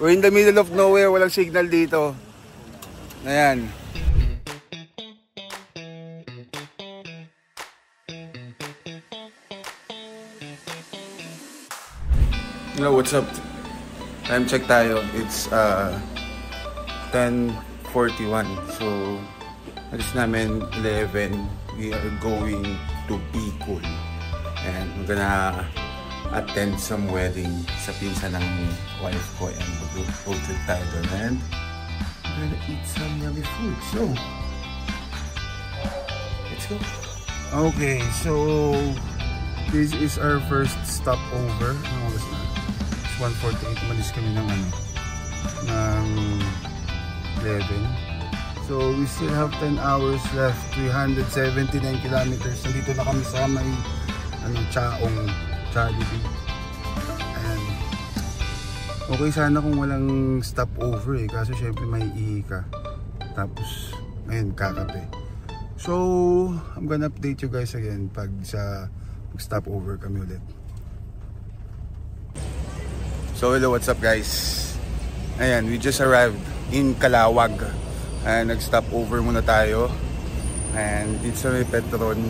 We're in the middle of nowhere, walang signal dito. Ayan. Hello, what's up? Time check tayo. It's 10:41. So, alis namin 11. We are going to Bicol. And we're gonna attend some wedding sa pinsan ng wife ko, and road trip tayo doon, and we're gonna eat some yummy food. So let's go. Okay, so this is our first stopover. Ano oras na? It's 1:48. Malis kami ng ng 11. So we still have 10 hours left. 379 kilometers. Nandito na kami sa may Chaong Jollibee. And okay sana kung walang stopover kaso syempre may ihi ka. Tapos ayun, kakape. So I'm gonna update you guys again pag stopover kami ulit. So hello, what's up guys? Ayan, we just arrived in Calawag. And nag-stopover muna tayo. And dito sa may Petron.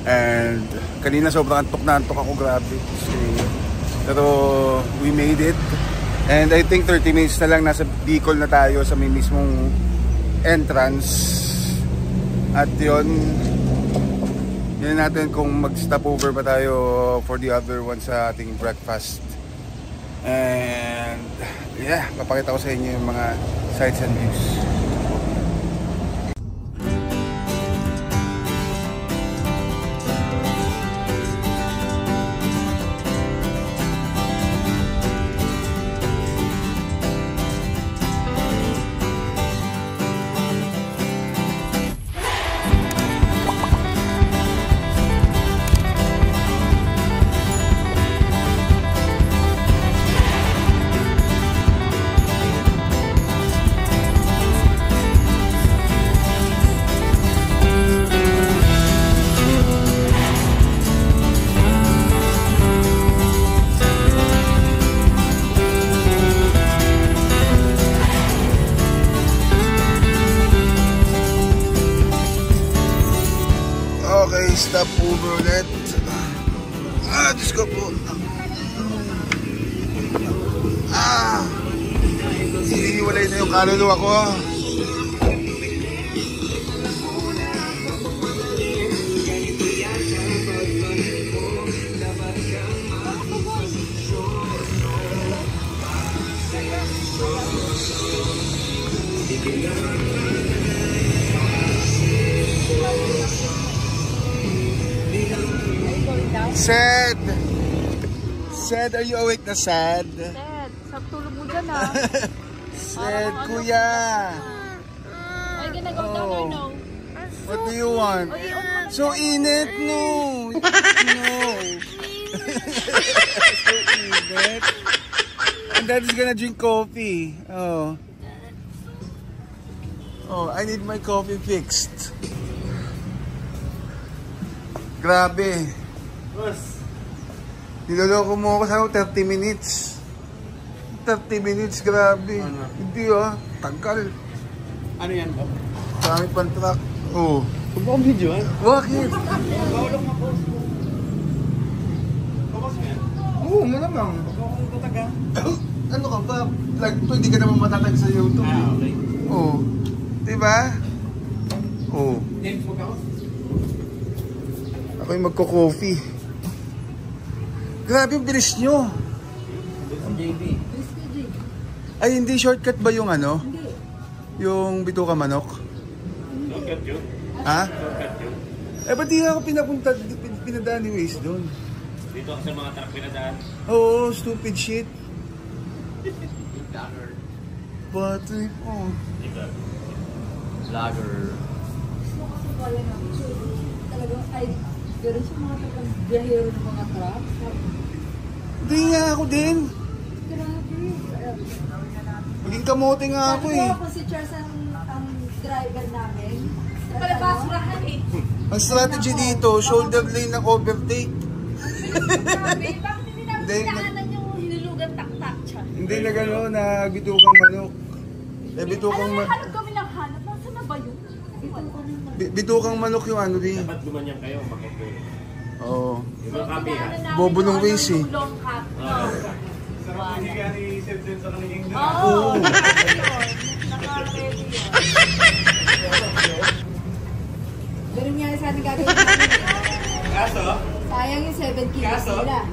And kanina sobrang antok na antok ako, grabe. Pero we made it. And I think 30 minutes na lang nasa Bicol na tayo sa may mismong entrance. At yun natin kung mag-stop over pa tayo for the other one sa ating breakfast. And yeah, papakita ko sa inyo yung mga sights and views. Stop over ulit. Diyos ko po. Hinihiwalay na yung kaluluwa ko. Sad, are you awake na sad? Sad, tulog mo dyan Sad, kuya. Ay, gonna go down or no? What do you want? So init, no. No. So init. And daddy's gonna drink coffee. Oh, I need my coffee fixed. Grabe. Niloloko mo ako sa 30 minutes. 30 minutes, grabe. Ano? Hindi tangkal. Ano yan ba? Marami pang truck. Oh. Huwag mo akong video, Bakit? Bawal akong ma-post mo. Focus mo yan? Oo, malamang. Huwag mo akong tataga. Ano ka ba? Vlog to, hindi ka naman matatag sa YouTube. Okay. Oo. Diba? Oo. James, huwag ako. Ako yung magko-coffee. Grabe yung bilis nyo. JB. Ay, hindi shortcut ba yung Hindi. Yung bituka manok? Shortcut yun. Ha? Shortcut yun. Ba't di ako pinadaan ni Waze doon? Dito ako sa mga truck pinadaan. Oo, stupid shit. Vlogger. Battery po. Vlogger. Gusto ko kasi kaya namin siya. Talagang, pero siya mga biyahero ng mga truck. Hindi nga ako din. Grabe. Maging kamote nga ako eh. Ako si Charles ang driver namin. Palabasurahan Ang strategy dito, shoulder lane ng overtake. Grabe, bakit hindi namin Hindi, pinaanan yung na bitukang manok. Eh, bitukang manok. Hanap kami ng hanap. Nasaan na ba yun? Bitukang manok yung ano din. Dapat gumanyan kayo, makikita. Oo. Ibang kape ha. Bobo ng ways eh. Long cup. Hindi ka ni-save din sa kaniging na. Oo. Naka-ready yun. Ganun nga sa ating gagawin namin. Kaso? Sayang yung 7 kilos nila.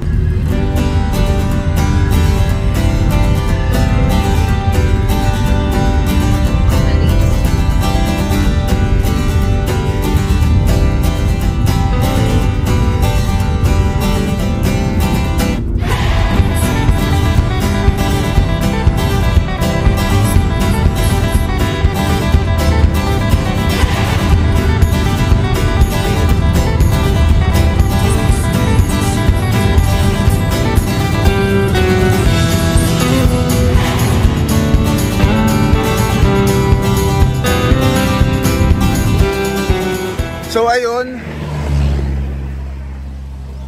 So ayun,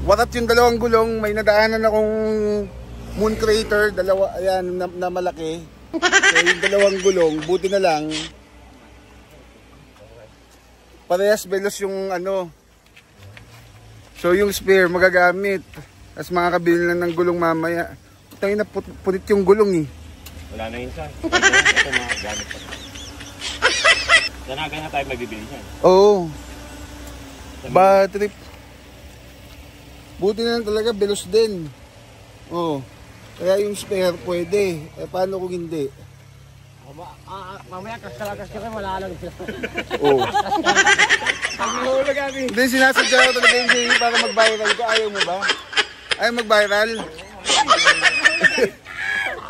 warat yung dalawang gulong, may nadaanan akong moon crater, dalawa, ayan, na malaki. So yung dalawang gulong, buti na lang, parehas belos yung ano. So yung spare magagamit, as makakabili lang ng gulong mamaya. Tayo na punit yung gulong eh. Wala na yun sa. Ito mga gamit pa. Danagan na tayo magbibili niyan. Oo. Bad trip. Buti na lang talaga, belos din. Oo. Kaya yung spare pwede. Eh paano kung hindi? Mamaya kas ka wala lang sila. Oo. Hindi, sinasadya ko talaga yung JB para mag-viral ko. Ayaw mo ba? Ayaw mag-viral?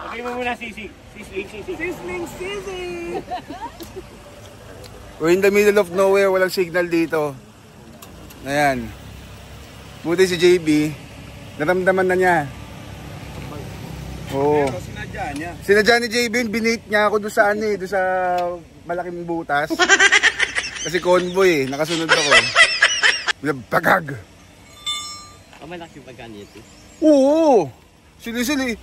Okay mo muna sisig. Sisling sisig! We're in the middle of nowhere, walang signal dito. Ayan. Buti si JB, naramdaman na niya. Oo. Sinadya niya. Sinadya ni JB, binate niya ako doon sa ano eh, doon sa malaking butas. Kasi convoy eh, nakasunod ako. Bagag. Malaki yung pagkanit eh. Oo. Sili-sili.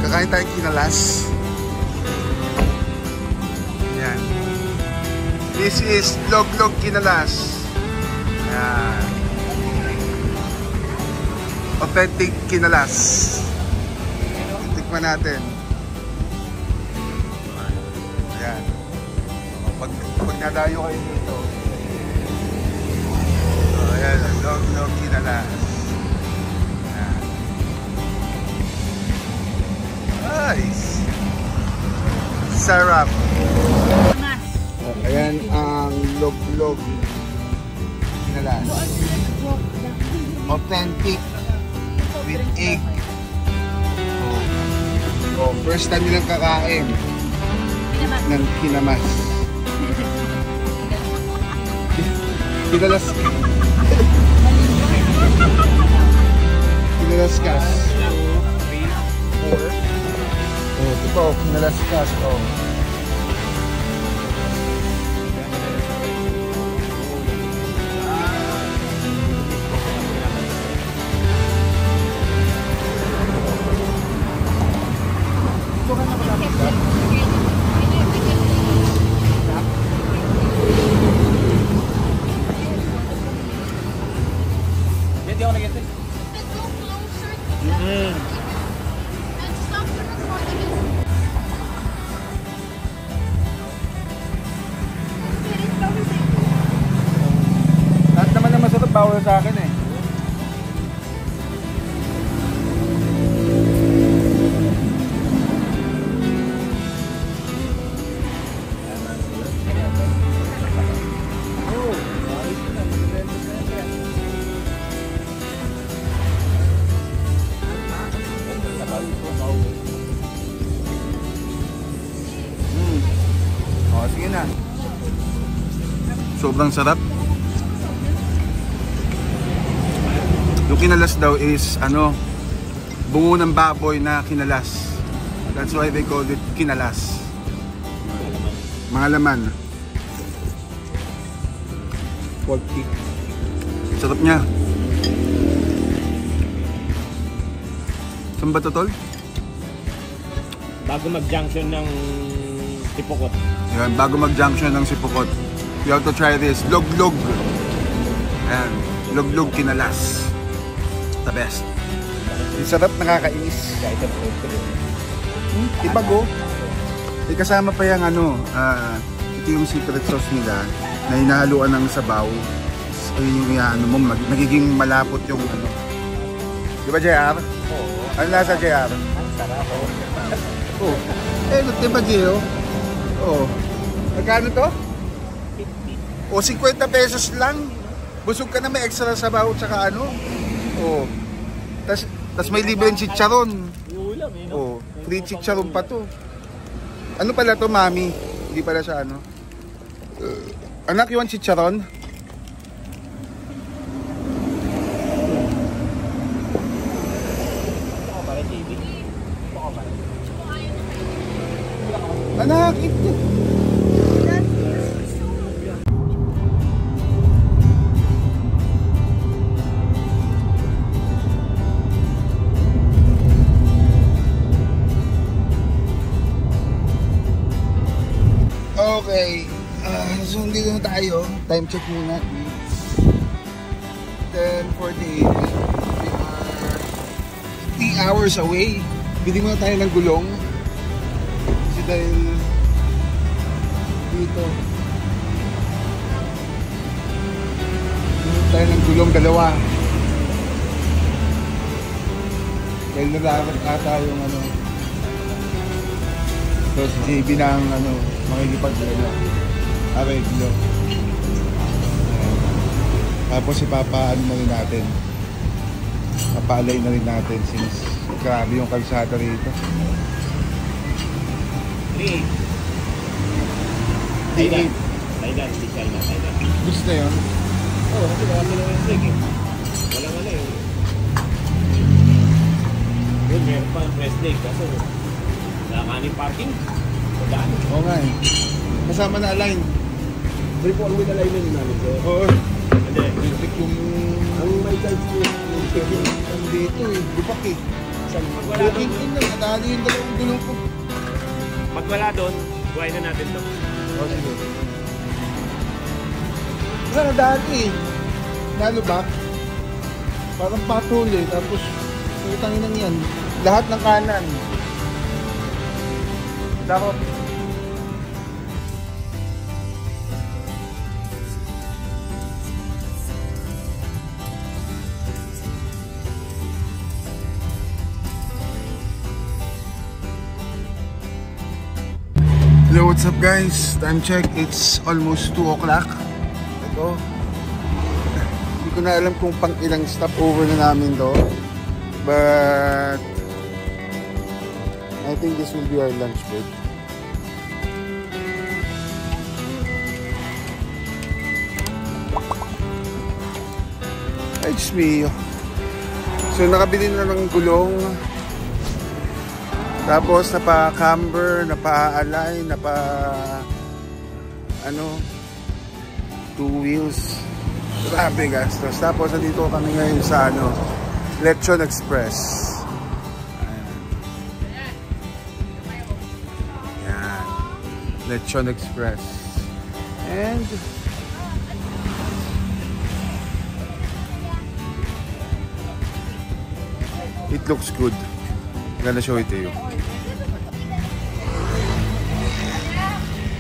Kakain tayong kinalas. Yan. This is Log-Log Kinalas. Yan. Authentic kinalas. Tikman natin. Yan. Pag nadayo kayo dito. So, ayan. Log-Log Kinalas. Nice. Sarap. Ayan ang log-log kinalas. Authentic with egg. Oh, first time nilang kakain ng kinamas. Kinalas. Kinalaskas. 3, 4. Oh, ito, kinalaskas. Oh. Hindi ako nag-get it. Lahat naman na masarap, bawal sa akin eh. Yun na. Sobrang sarap. Yung kinalas daw is bungo ng baboy na kinalas. That's why they called it kinalas. Mga laman. Pork tea. Sarap niya. Saan ba ito, tol? Bago mag-junction ng Sipokot. Yan, bago mag-junction ng Sipokot. You have to try this. Log-log. Ayan. Log-log kinalas. The best. Yung sarap, nakakainis. Ibago. May kasama pa yung ito yung secret sauce nila na hinahaluan ng sabaw. Ayun yung magiging malapot yung Di ba, JR? Oo. Ano nasa, JR? Ang sarap. Oo. Di ba, Gio? Oo. Magkano to? 50. O, 50 pesos lang. Busog ka na, may extra sabaw tsaka Oo. Tas may libreng chicharon. Ulam eh, no? Oo. Free chicharon pa to. Ano pala to, mami? Hindi pala siya anak, you want chicharon? Anak, ito. Okay. So, dito na tayo. Time check muna. 10:48. We are 3 hours away. Bili muna tayo ng gulong. Kasi dahil dito. Bili tayo ng gulong, dalawa. Dahil nalarat ata yung So, si JB ng makikipag-areglo. Tapos ipapaan na rin natin. Papaalay na rin natin since grabe yung kalsada rito. 3. D8. Thailand, di China, Thailand. Gusto yun? Oo, kasi marami na yung flag eh. Walang Yun, meron pa ang press day kasi nakakanin parking. Madaan. Oo nga eh. Kasama na align. Hindi po ang may alignment namin sir. Oo. Hindi. Electric yung... Ang may charge po yung dito eh. Bupak eh. pag wala Booking doon, in lang. Natali yung dalawang gulong ko. pag wala doon, buhay na natin to. O sige. Wala na dati eh. Nalubak. Parang patol eh. Tapos, utangin lang yan. Lahat ng kanan. Dapat. Hello, what's up guys? Time check, it's almost 2 o'clock. Ito. Hindi ko na alam kung pang ilang stopover na namin to. But I think this will be our lunch break. Ay, Diyos mio. So nakabili na ng gulong. Tapos napa-camber, napa-align, two wheels. Grabe gastos. Tapos nandito kami ngayon sa Lechon Express. Ayan. Lechon Express. And it looks good. I'm gonna show it to you.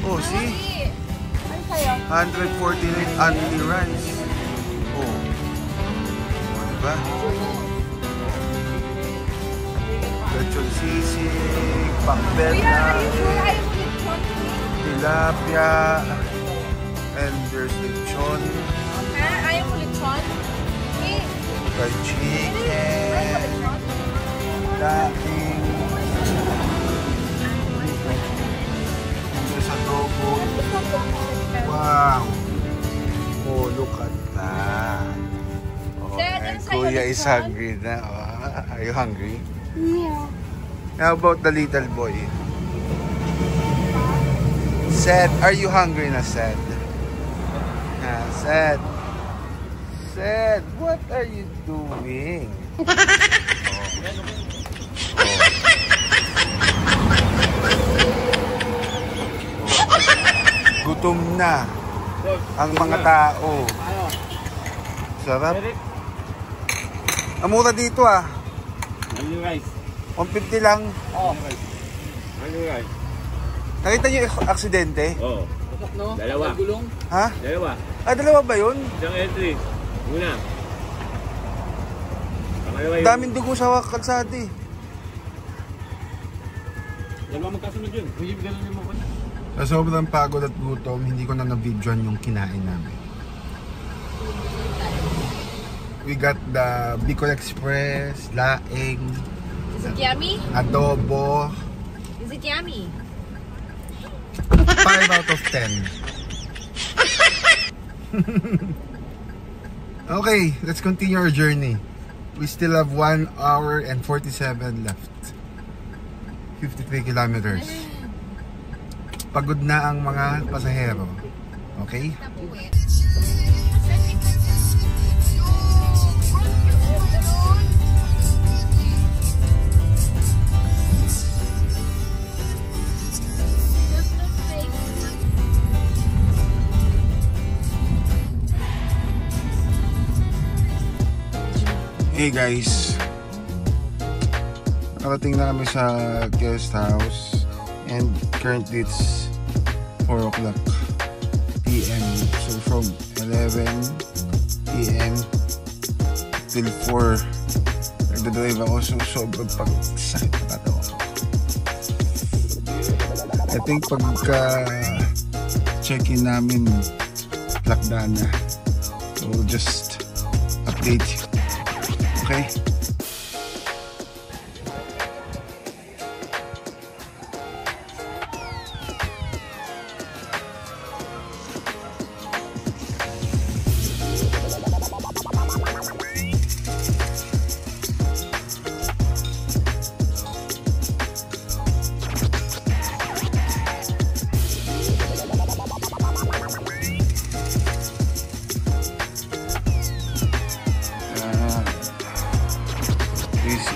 Oh, see? 149 only rice. Oh. Diba? Lechon sisig, pakbeta, tilapia, and there's lechon. Ayaw mo lechon? Fried chicken, daing, sa adobo. Kuya is hungry na. Oh, are you hungry? Yeah. How about the little boy? Seth, are you hungry na, Seth? Seth. Seth, what are you doing? Gutom na ang mga tao. Sarap. Ang mura dito ah. Ano rice? 150 lang. Ano rice? Nakita niyo yung aksidente? Oo. Dalawa. Ha? Dalawa. Dalawa ba yun? Isang entry. Una. Pangalawa yun. Daming dugo sa kalsada eh. Dalawa magkasunod yun. Yung gano'n mo ko na. Sa sobrang pagod at gutom, hindi ko na na-videoan yung kinain namin. We got the Bicol Express, laing, Is it yummy? adobo. Is it yummy? 5 out of 10. Okay, let's continue our journey. We still have 1 hour and 47 left. 53 kilometers. Pagod na ang mga pasahero. Okay? Hey guys, nakarating na kami sa guest house and currently it's 4 o'clock PM. So from 11 PM till 4 nagdadrive ako, so sobrang pag-sakit na katawan ko. I think pagka check-in namin lockdown na, so we'll just update you. Okay?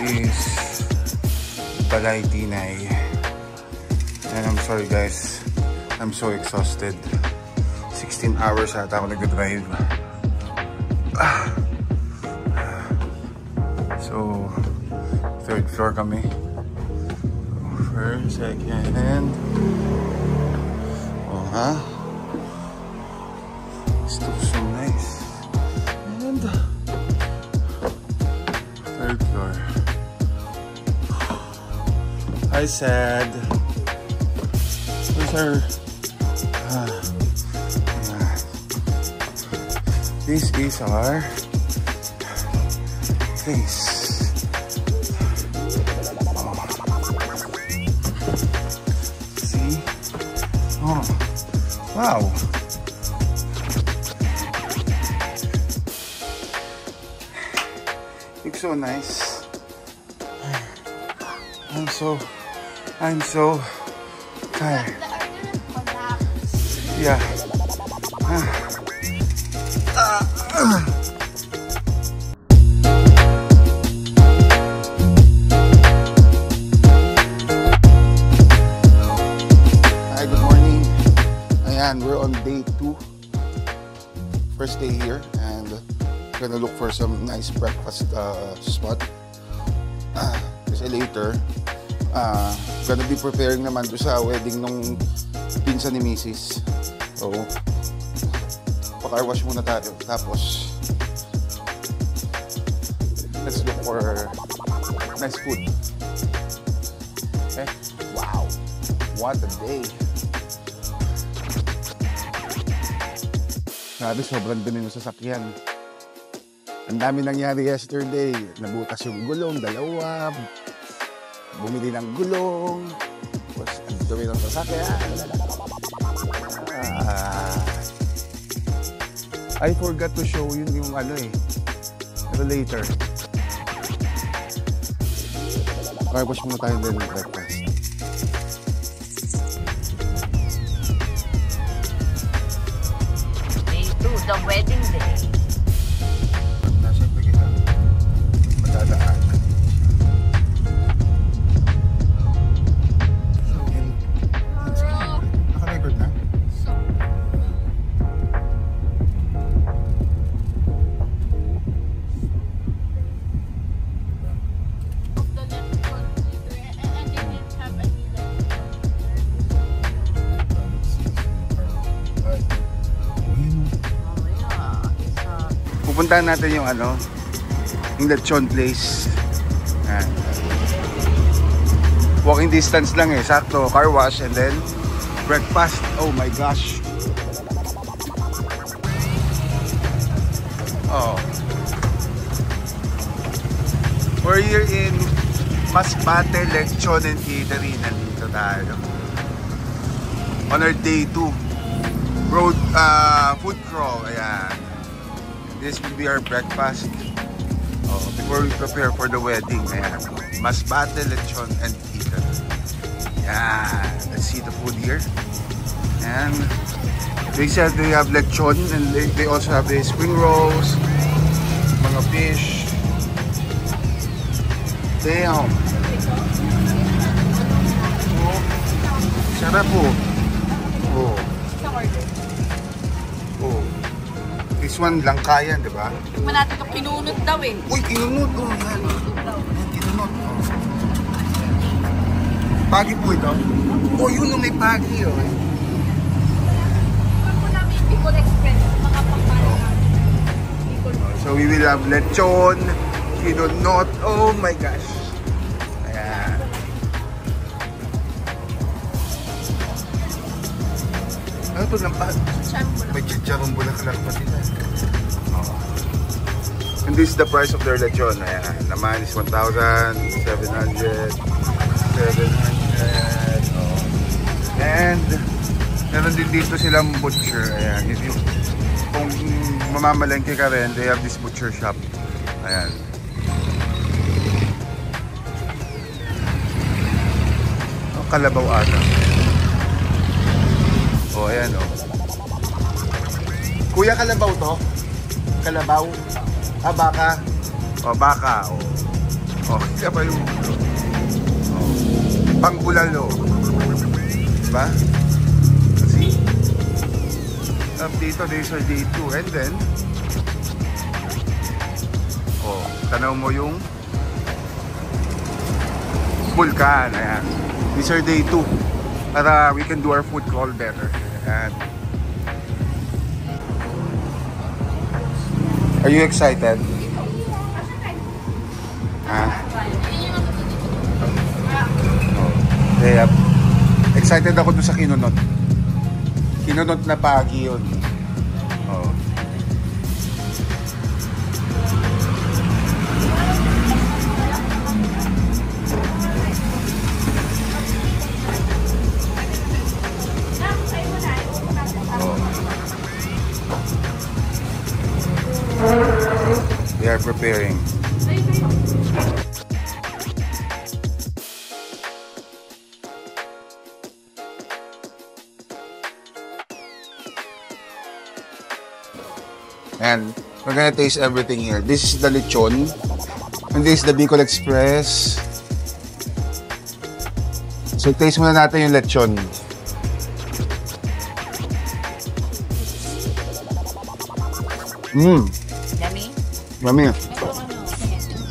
Is Balay Tinay, and I'm sorry guys, I'm so exhausted. 16 hours ata ako nag-drive. So 3rd floor kami. First, second. Oh ha? It's so nice. And 3rd floor. I said, where's our, this is our place. Oh. See? Oh, wow. Looks so nice. I'm so tired. Yeah. Hi, good morning. Ayan, we're on day 2. First day here, and gonna look for some nice breakfast spot. Kasi later, gonna be preparing naman doon sa wedding nung pinsan ni Mrs. So, pa-car wash muna tayo. Tapos, let's look for nice food. Okay? Wow! What a day! Sabi, sobrang dumi ng sasakyan. Ang dami nangyari yesterday. Nabutas yung gulong, 2. Bumili ng gulong. Tapos, ang dumi ng sasakyan. I forgot to show yun yung ano eh. Pero later. Car wash muna tayo din ng breakfast. Day 2, the wedding day. Siyempre kita madadaan. Naka-record na? Pupuntahan natin yung ano, yung lechon place. Ayan. Walking distance lang eh, sakto, car wash and then breakfast. Oh my gosh. Oh. We're here in Masbate Lechon and Eatery. Nandito tayo. On our day 2. Road, food crawl. Ayan. This will be our breakfast before we prepare for the wedding. Ayan. Masbate Lechon and Eatery. Yeah, let's see the food here. And they said they have lechon and they also have the spring rolls, mga fish. Damn. Oh, sarap po. Oh. Oh. This one lang kaya, di ba? Tingnan natin kung pinunot daw eh. Uy, kinunod. Oh, yan. Kinunod. Oh. Pagi po ito. Oh, yun may pagi. Oh. Kung po namin yung Bicol Express, mga pampala namin. So we will have lechon, kinunod. Oh my gosh. Ayan. Ano ito lang pa? May chicharong bulaklak pa sila. Oh. And this is the price of their lechon. Ayan. Naman is 1,700. 700. Oh. And meron din dito silang butcher. Ayan. If you, kung mamamalengke ka rin, they have this butcher shop. Ayan. Oh, kalabaw ata. Oh, ayan oh. Kuya, kalabaw to? Kalabaw? Ah, baka? Oh, baka. Oh. Oh, kaya pa yung oh. Pangbulalo. Diba? See? Up dito, there's our day 2. And then, oh, tanaw mo yung vulkan. Ayan. This is our day 2. Para we can do our food crawl better. Ayan. Are you excited? Ha? Oh. Yeah. Excited ako doon sa kinunot. Kinunot na pagi yun. Oh. They are preparing. And we're gonna taste everything here. This is the lechon. And this is the Bicol Express. So taste muna natin yung lechon. Mmm. Yummy? Yummy.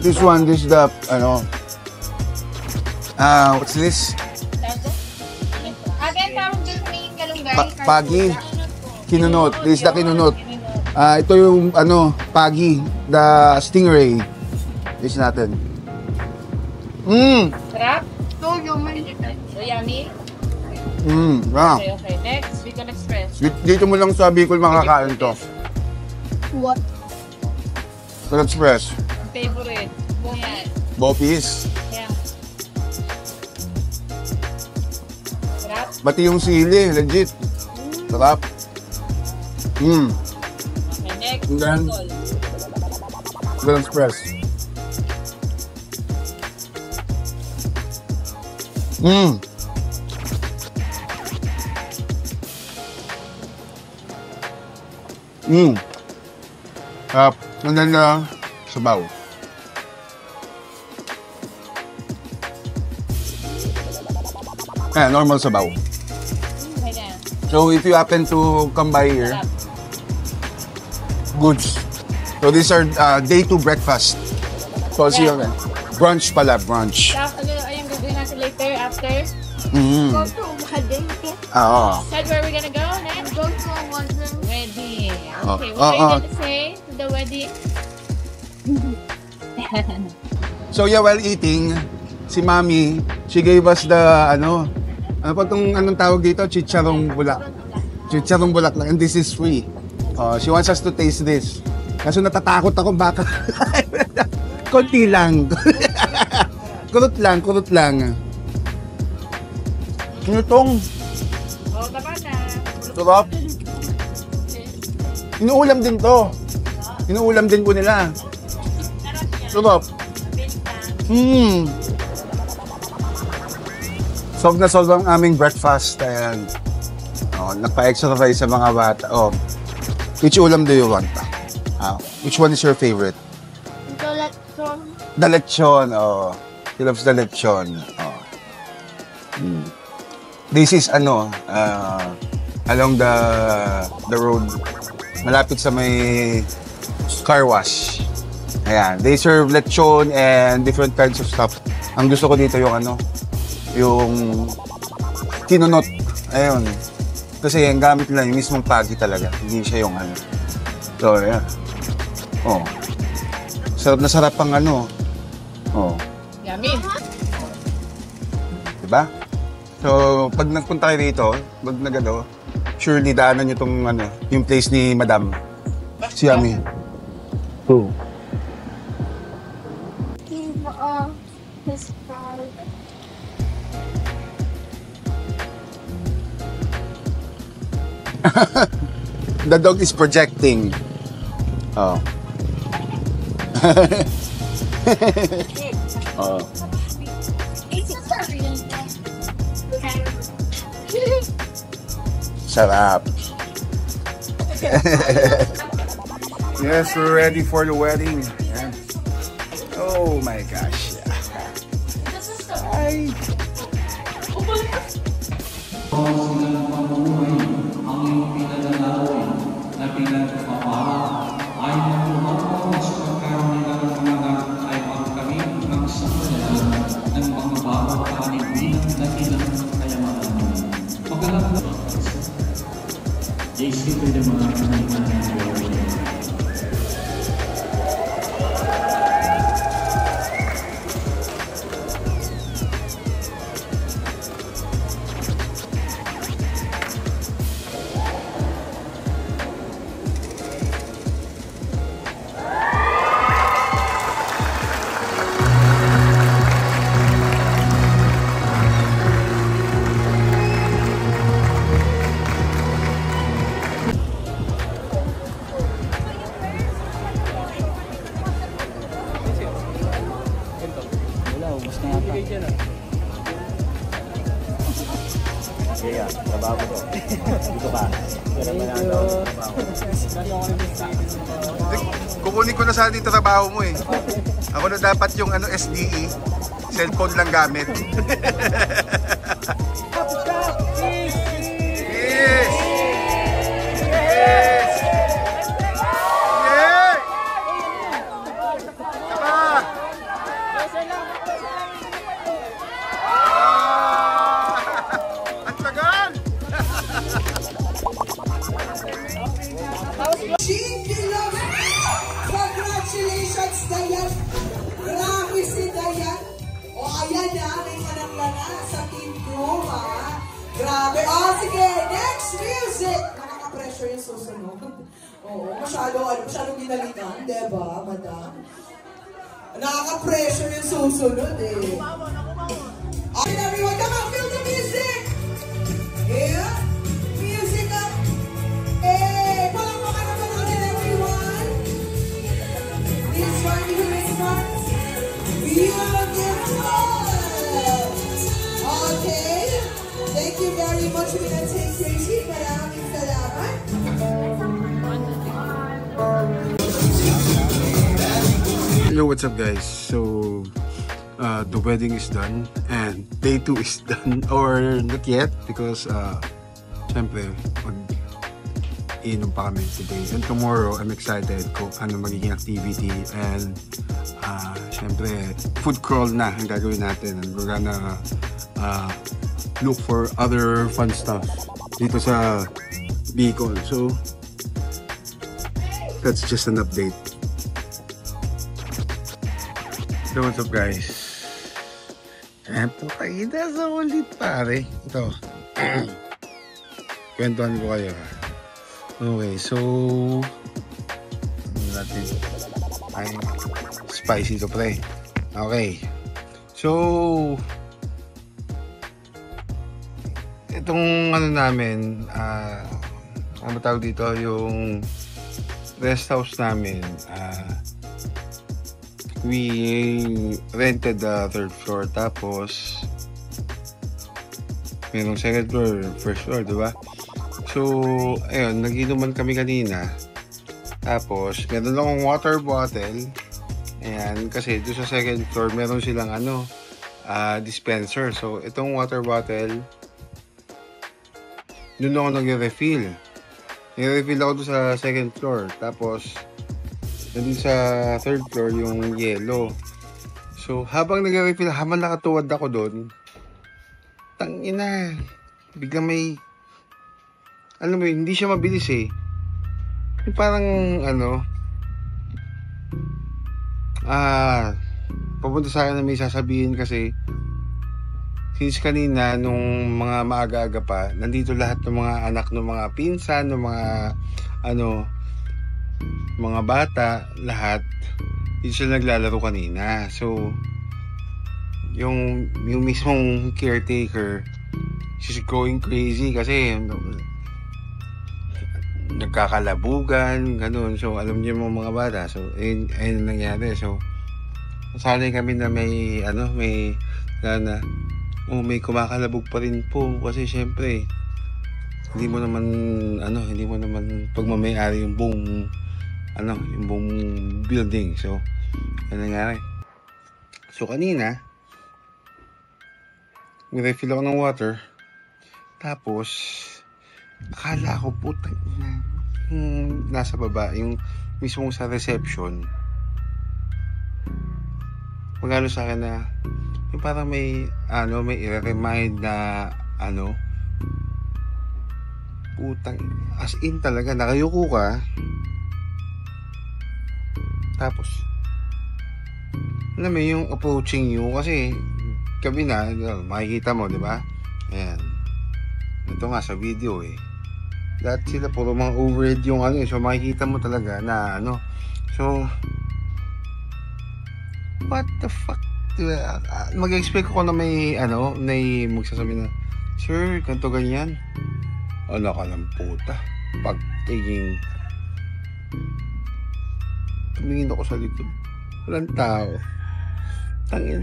This one, this is the, ano, what's this? Pagi. Kinunot. This is the kinunot. Ito yung, ano, pagi. The stingray. This natin. Mmm. Sarap? So yummy. So yummy? Mmm. Yeah. Okay, okay. Next, Bicol Express. Dito mo lang sa Bicol makakain to. What? Bicol Express. Favorite. Yan. Bopis. Yeah. Sarap? Pati yung sili, legit. Sarap. Mmm. Okay, next, And then, Bicol. Bicol Express. Mm. Mm. Ang ganda sabaw. Normal sabaw. Okay na. So if you happen to come by here, Sarap. goods. So these are day 2 breakfast. So see you again. Brunch pala, brunch. Tapos, ayun, gagawin natin later, after. Mm. Go to wedding. Oo. That's where we're gonna go next. Go to a wedding. Wedding. Oh, Okay, what are you oh. gonna say to the wedding? So yeah, while eating, si Mami, she gave us the ano pa tong anong tawag dito? Chicharong bulak. Chicharong bulaklak, and this is free. She wants us to taste this. Kaso natatakot ako baka. Konti lang. Kurot lang. Kinutong. Oh, tama na. Sarap. Inuulam din to. Inuulam din ko nila. Sarap. Solve na solve ang aming breakfast. Ayan. Nagpa-exercise sa mga bata. Which ulam do you want? Which one is your favorite? The lechon. He loves the lechon. This is along the road. Malapit sa may car wash. Ayan. They serve lechon and different kinds of stuff. Ang gusto ko dito yung kinunot. Ayun. Kasi ang gamit nila yung mismong pagi talaga. Hindi siya yung ano. So, yeah. Sarap na sarap ang ano. Yummy. Diba? So, pag nagpunta kayo dito, pag nagano, surely daanan nyo tong yung place ni Madam. Si Yummy. His pride. The dog is projecting. Sarap. Yes, we're ready for the wedding. Yeah. Oh my gosh. Ay. Trabaho ko. Dito pa. Kukunin ko na sana dito trabaho mo eh. Ako na dapat yung SDE. Cellphone lang gamit. Yes! Yes! Yeah! Tama! Ang tagal! Congratulations, Dayan! Grabe si Dayan! O ayan na, may manangla na sa Team Crew, ha? Grabe! O sige, next music! Nakaka-pressure yung susunod. Oo, masyadong ginalitan, diba, madam? Nakaka-pressure yung susunod, eh. Okay, everyone, come on, feel the music! Yeah? Music up! Eh, palakpakan naman natin, everyone! This one, this one. Beautiful! Oh, Crazy, maraming salamat. Hello, what's up guys? So the wedding is done and day 2 is done, or not yet because syempre mag-inom pa kami today, and tomorrow I'm excited kung ano magiging activity, and syempre food crawl na ang gagawin natin, and we're gonna look for other fun stuff dito sa Bicol. So that's just an update. So what's up guys? Eto kayo na sa ulit pare. Ito. Kwentuhan ko kayo. Okay, so ano natin? Ay, spicy to pre. Okay. So itong ano namin, ano tawag dito, yung rest house namin, we rented the 3rd floor, tapos mayroong 2nd floor, 1st floor, diba? So ayun, nag-inuman kami kanina, tapos meron akong water bottle, ayan, kasi doon sa 2nd floor meron silang ano, dispenser. So itong water bottle, doon ako nag-refill ako doon sa 2nd floor, tapos nandun sa 3rd floor yung yellow. So habang nag-refill, habang nakatuwad ako doon, tangina, biglang may, alam mo, hindi siya mabilis eh. Yung parang ano, papunta sa akin na may sasabihin, kasi since kanina nung mga maaga-aga pa, nandito lahat ng mga anak ng mga pinsan, ng mga ano, mga bata, lahat dito sila naglalaro kanina. So yung mismong caretaker, she's going crazy kasi nagkakalabugan, ganun. So alam niyo mga bata, so ayun nangyari. So nasanay kami na may ano, may may kumakalabog pa rin po, kasi syempre hindi mo naman pagmamayari yung buong building. So ano nangyari? So kanina nag-refill ako ng water, tapos akala ko putang ina, nasa baba yung mismo sa reception, magano sa akin na yung parang may i-remind na putang, as in talaga nakayuko ka, tapos alam mo yung approaching you, kasi gabi na, makikita mo, di ba? Ayan, ito nga sa video eh, lahat sila puro mga overhead yung so makikita mo talaga na so what the fuck, diba? Mag-expect ko na may magsasabi na, sir, ganito ganyan, ano ka lang puta, pagtingin, tumingin ako sa likod, walang tao. Tangin,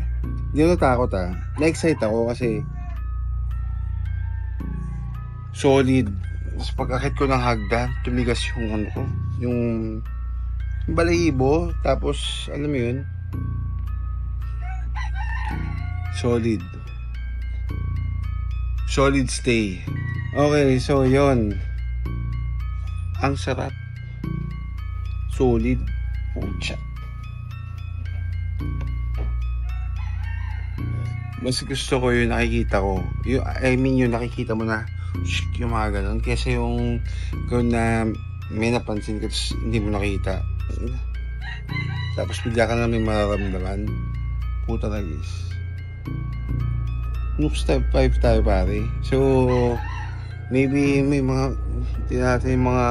hindi ako takot na-excite ako kasi solid. Tapos pag-akit ko ng hagdan, tumigas yung yung balahibo, tapos alam mo yun, solid stay. Okay, so yon, ang sarap, solid, pucha. Mas gusto ko yung nakikita ko, yung nakikita mo na yung mga ganun, kaysa yung kung na may napansin ka hindi mo nakita, tapos bigla ka na may mararamdaman. Puta na guys, Noob Step 5 tayo pare. So maybe may mga natin mga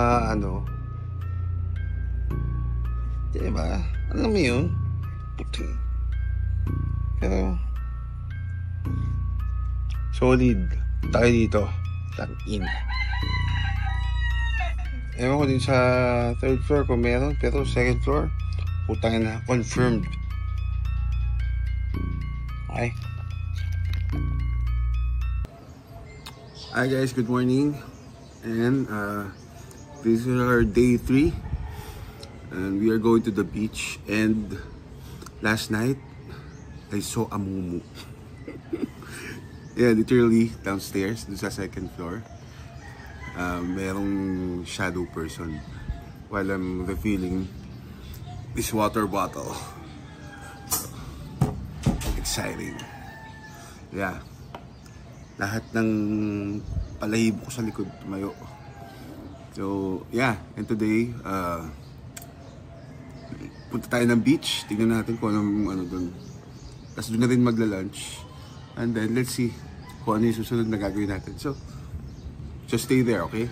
diba, alam mo yun, pero solid tayo dito. Tangin, ewan ko din sa 3rd floor kung meron, pero 2nd floor putangin na, confirmed. Okay, Hi guys, good morning. And this is our day 3. And we are going to the beach. And last night, I saw a mumu. Yeah, literally downstairs, dun sa second floor. Merong shadow person while I'm refilling this water bottle. Exciting. Yeah. Lahat ng palahibo ko sa likod tumayo. So, yeah. And today, punta tayo ng beach. Tingnan natin kung anong ano dun. Tapos doon na rin magla-lunch. And then, let's see kung ano yung susunod na gagawin natin. So, just stay there, okay?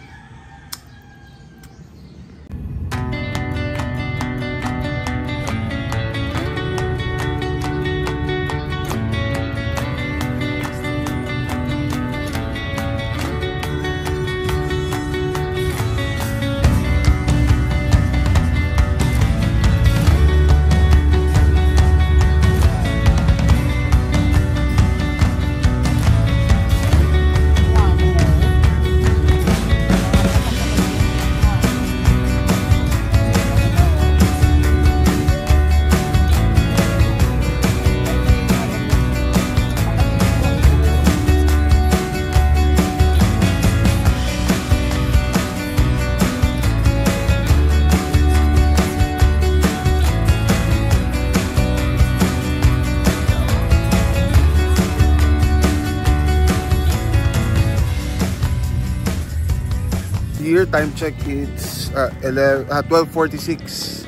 Here, time check, it's 12:46.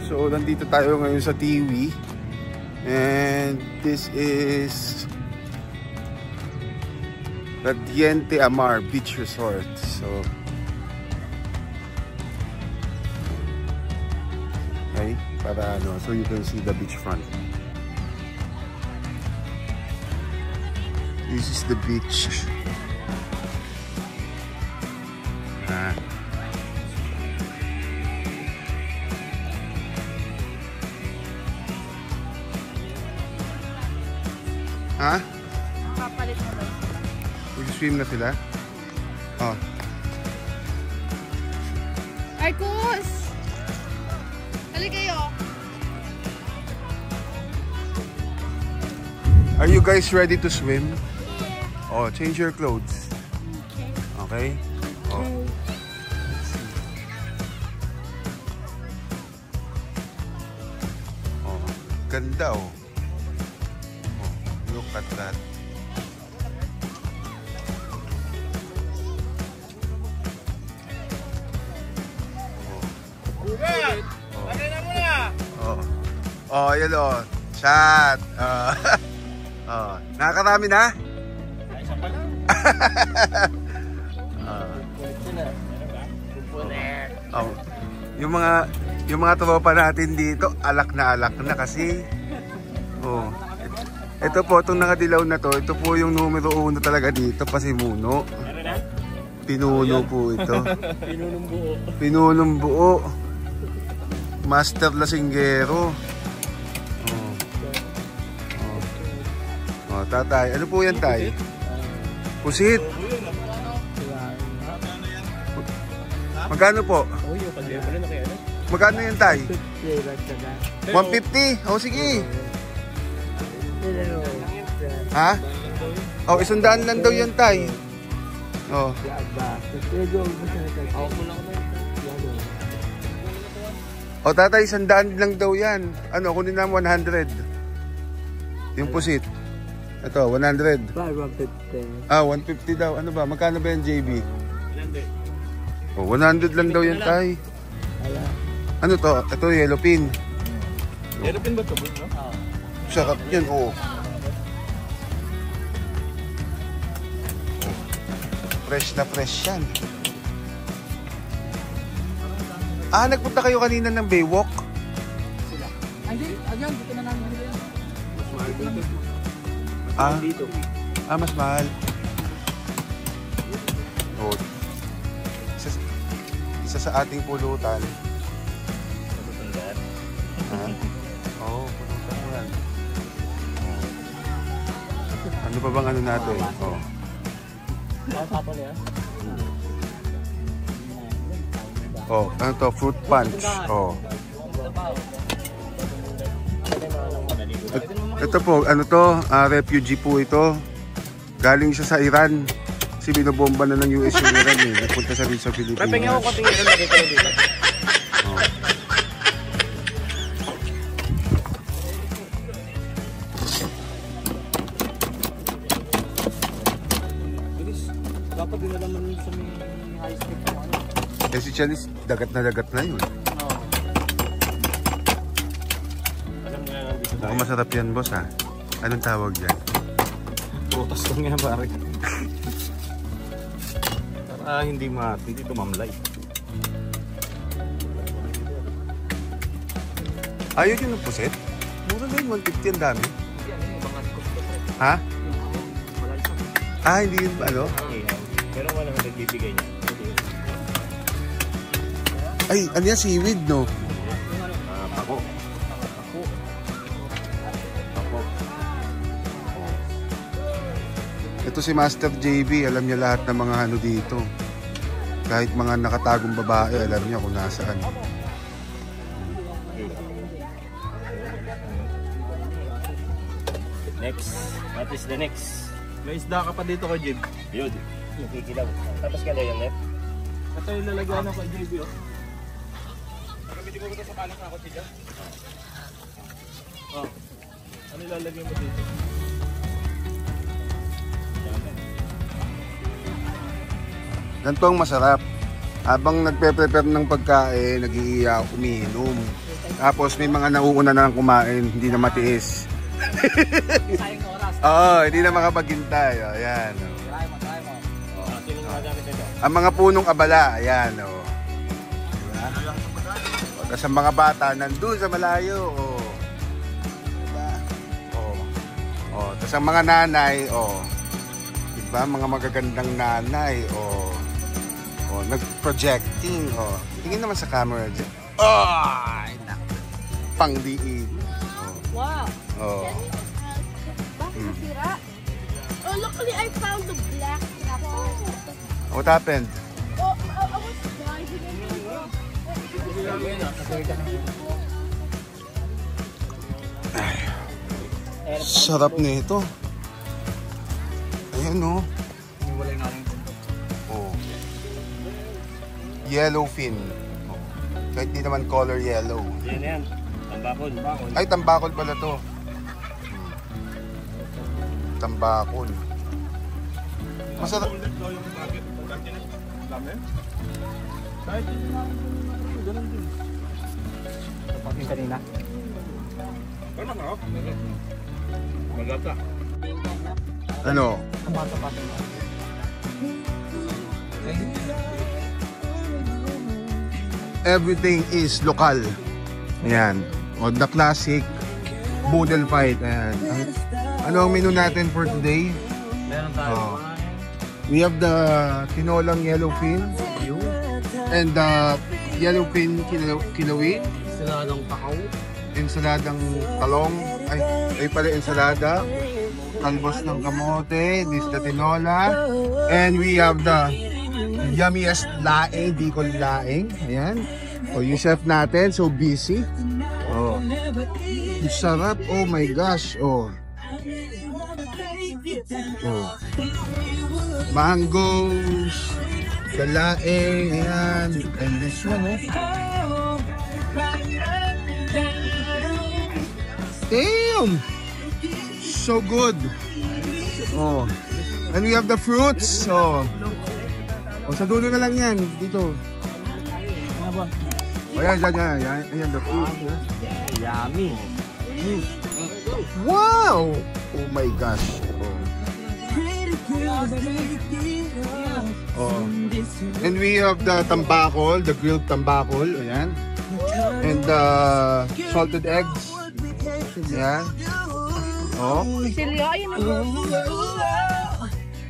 So, nandito tayo ngayon sa Tiwi. And this is the Diente Amar Beach Resort. So, okay, para ano, so you can see the beach front. This is the beach. Ha? Papalit mo daw. Mag-swim na sila? Oh. Arcus! Halika kayo. Are you guys ready to swim? Oh, change your clothes. Okay? Oh. Oh, ganda oh. Look at that. Oh, ayan o. Chat. Oh, nakakarami na? Isa pa lang. Oh, yung mga tropa natin dito, alak na kasi. Oh. Ito po, itong nakadilaw na to, ito po yung numero 1 talaga dito, Pasimuno. Pinuno po ito. Pinunong buo. Pinunong buo. Master Lasinggero. Oh. Oh. Oh, tatay. Ano po yan, tay? Pusit. Magkano po? Magkano yan, tay? 150. Oh, sige. Ha? Oh, 100 lang daw yan, tay. Oh. Oh, tatay, 100 lang daw yan. Ano, kunin na 100. Yung pusit. Ito, 100. 150. Ah, 150 daw. Ano ba? Magkano ba yan, JB? 100. Oh, 100 lang daw yan, tay. Ano to? Ito, yellow pin. Yellow pin ba ito? Sarap yan, oh. Fresh na fresh yan. Ah, nagpunta kayo kanina ng Baywalk? Hindi, again, dito na namin. Mas mahal. Oh. Isa sa ating pulutan. Oh, pulutan yan. Oh. Ano pa bang ano natin? Oh. Oh, ano to? Fruit punch. Oh. Ito po, ano to? Refugee po ito. Galing siya sa Iran. Kasi binobomba na ng US yung Iran eh. Napunta siya rin sa Pilipinas. Pepeng ako konting Iran lagi ko dito. Oh. Dapat dinala mo sa may high speed ko. Eh si Chanis, dagat na yun. Alam mo nga dito Mukhang masarap yan, boss ha. Anong tawag yan? Prutas lang yan pare. Para hindi tumamlay. Ayaw yun ng puset? Mura na yun, 150 ang dami. Ha? Hindi yun ba ano? Pero walang nagbibigay niya. Ay, ano yan? Seaweed, no? Ako. Ito si Master JB, alam niya lahat ng mga ano dito. Kahit mga nakatagong babae, alam niya kung nasaan. Next. What is the next? May isda ka pa dito kay Jib. Yun. Kikilaw. Tapos ka na yun, Net? Ito yung lalagyan ako kay Jib, oh. Pagkabiti ko ito sa palang ako, Jib. Oh. Ano ilalagay mo dito? Ganito ang masarap. Habang nagpe-prepare ng pagkain, nag-iiyak, umiinom. Tapos may mga nauuna na ng kumain, hindi na matiis. Sayang oras. Oo, hindi na makapaghintay. O, ayan. O. Try mo. Sinong magamit ito? Ang mga punong abala, ayan. O. Diba? O, tapos ang mga bata, nandun sa malayo. O. Diba? O. Tapos ang mga nanay, o. Diba? Mga magagandang nanay, o. Nag-projecting, o. Tingin naman sa camera dyan. Ay, pangdiin. Wow. Oh. Bakit nasira? Oh, luckily I found the black apple. What happened? Oh, I was driving and Sarap nito. Ayan o. Wala nga lang. Oh. Yellowfin. Oh. Kahit di naman color yellow. Yan. Tambakol. Ay, tambakol pala to. Tambakol. Masarap. Kahit ganun din. Pagkin kanina. Pero masarap. Magata. Ano? Everything is local. Ayan. O, the classic boodle fight. Ayan. Ano ang menu natin for today? Meron tayo. We have the tinolang yellowfin and the yellowfin kilawin, Sinadong pakaw. ensaladang talong, ay pala ensalada, talbos ng kamote, this the tinola, and we have the yummiest laing, Bicol laing. Ayan. O, yung chef natin, so busy. Oh. Ang sarap. Oh my gosh. Oh. Oh. Mangoes, the laing, ayan. And this one, oh. Damn! So good. Oh. And we have the fruits. Oh. Oh, sa dulo na lang yan. Dito. Oh, yan. Ayan, the fruit. Yummy. Wow! Oh my gosh. Oh. And we have the tambakol, the grilled tambakol. Ayan. And the salted eggs. Ayan. Oh. Silya, yun ang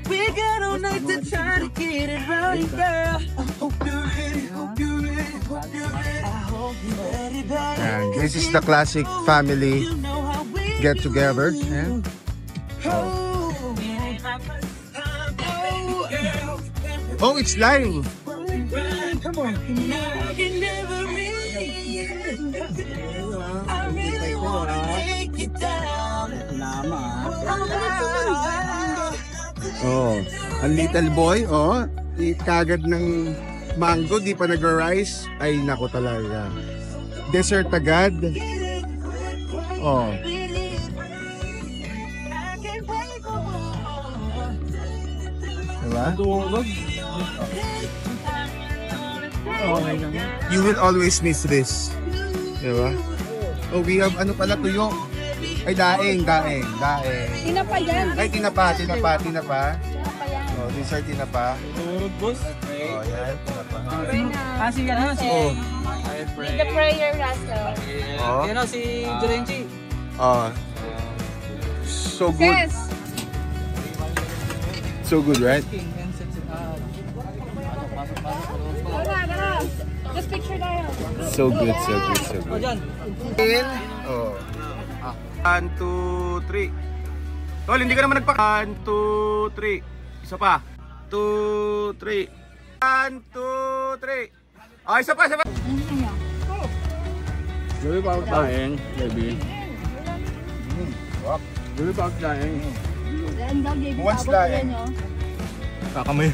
We got all night to try to get it right, girl. Hope you're ready, hope you're ready, hope you're ready. I hope you're ready, baby. Ayan. This is the classic family You know how we get together. Ayan. Oh, it ain't my first time. Oh, Oh, it's live. Oh, ang little boy, oh, kagad ng mango, di pa nag-rise. Ay, nako talaga. Dessert agad. Oh. Diba? You will always miss this. Diba? Oh, we have ano pala tuyo. Ay, daing. Tinapa yan. Ay, tinapa. Tinapa yan. Oh, dessert tinapa. Turod, boss. Oh, yan, tinapa. Kasi yan na si... Oh. With the prayer, Russell. Oh. Yan na si Jurenchi. Oh. So good. Yes. So good, right? Tara. Just picture tayo. So good. O dyan. Oh. 1, 2, 3. Tol, hindi ka naman nagpa... 1, 2, 3. Isa pa. 2, 3. 1, 2, 3. Oh, isa pa. Gabi pa ako taing, baby. Gabi pa ako taing. Once taing. Kakamay.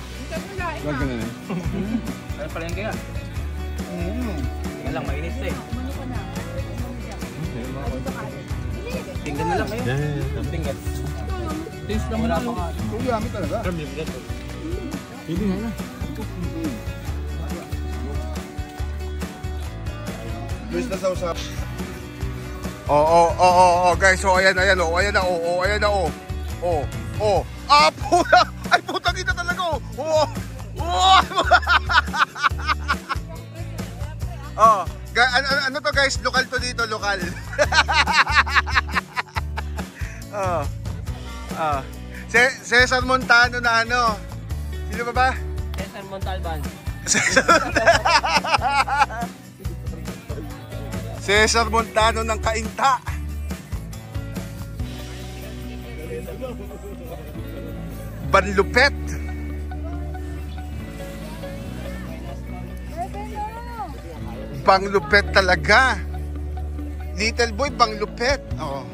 Wag ka na na. Ano pala yan kaya? Yan lang, mainit na eh. Tinggan na lang kayo. Tinggan. Taste lang mo na. Kung gamit talaga. Hindi nga na. Luis na sa usap. Oh, guys. So, ayan na. Ah, puta! Ay, putang ina talaga. Ano to, guys? Lokal to dito, lokal. Cesar Montano na ano? Sino ba? Cesar Montalban. Cesar Montano ng Kainta. Banlupet. Banglupet talaga. Little boy, banglupet. Oh.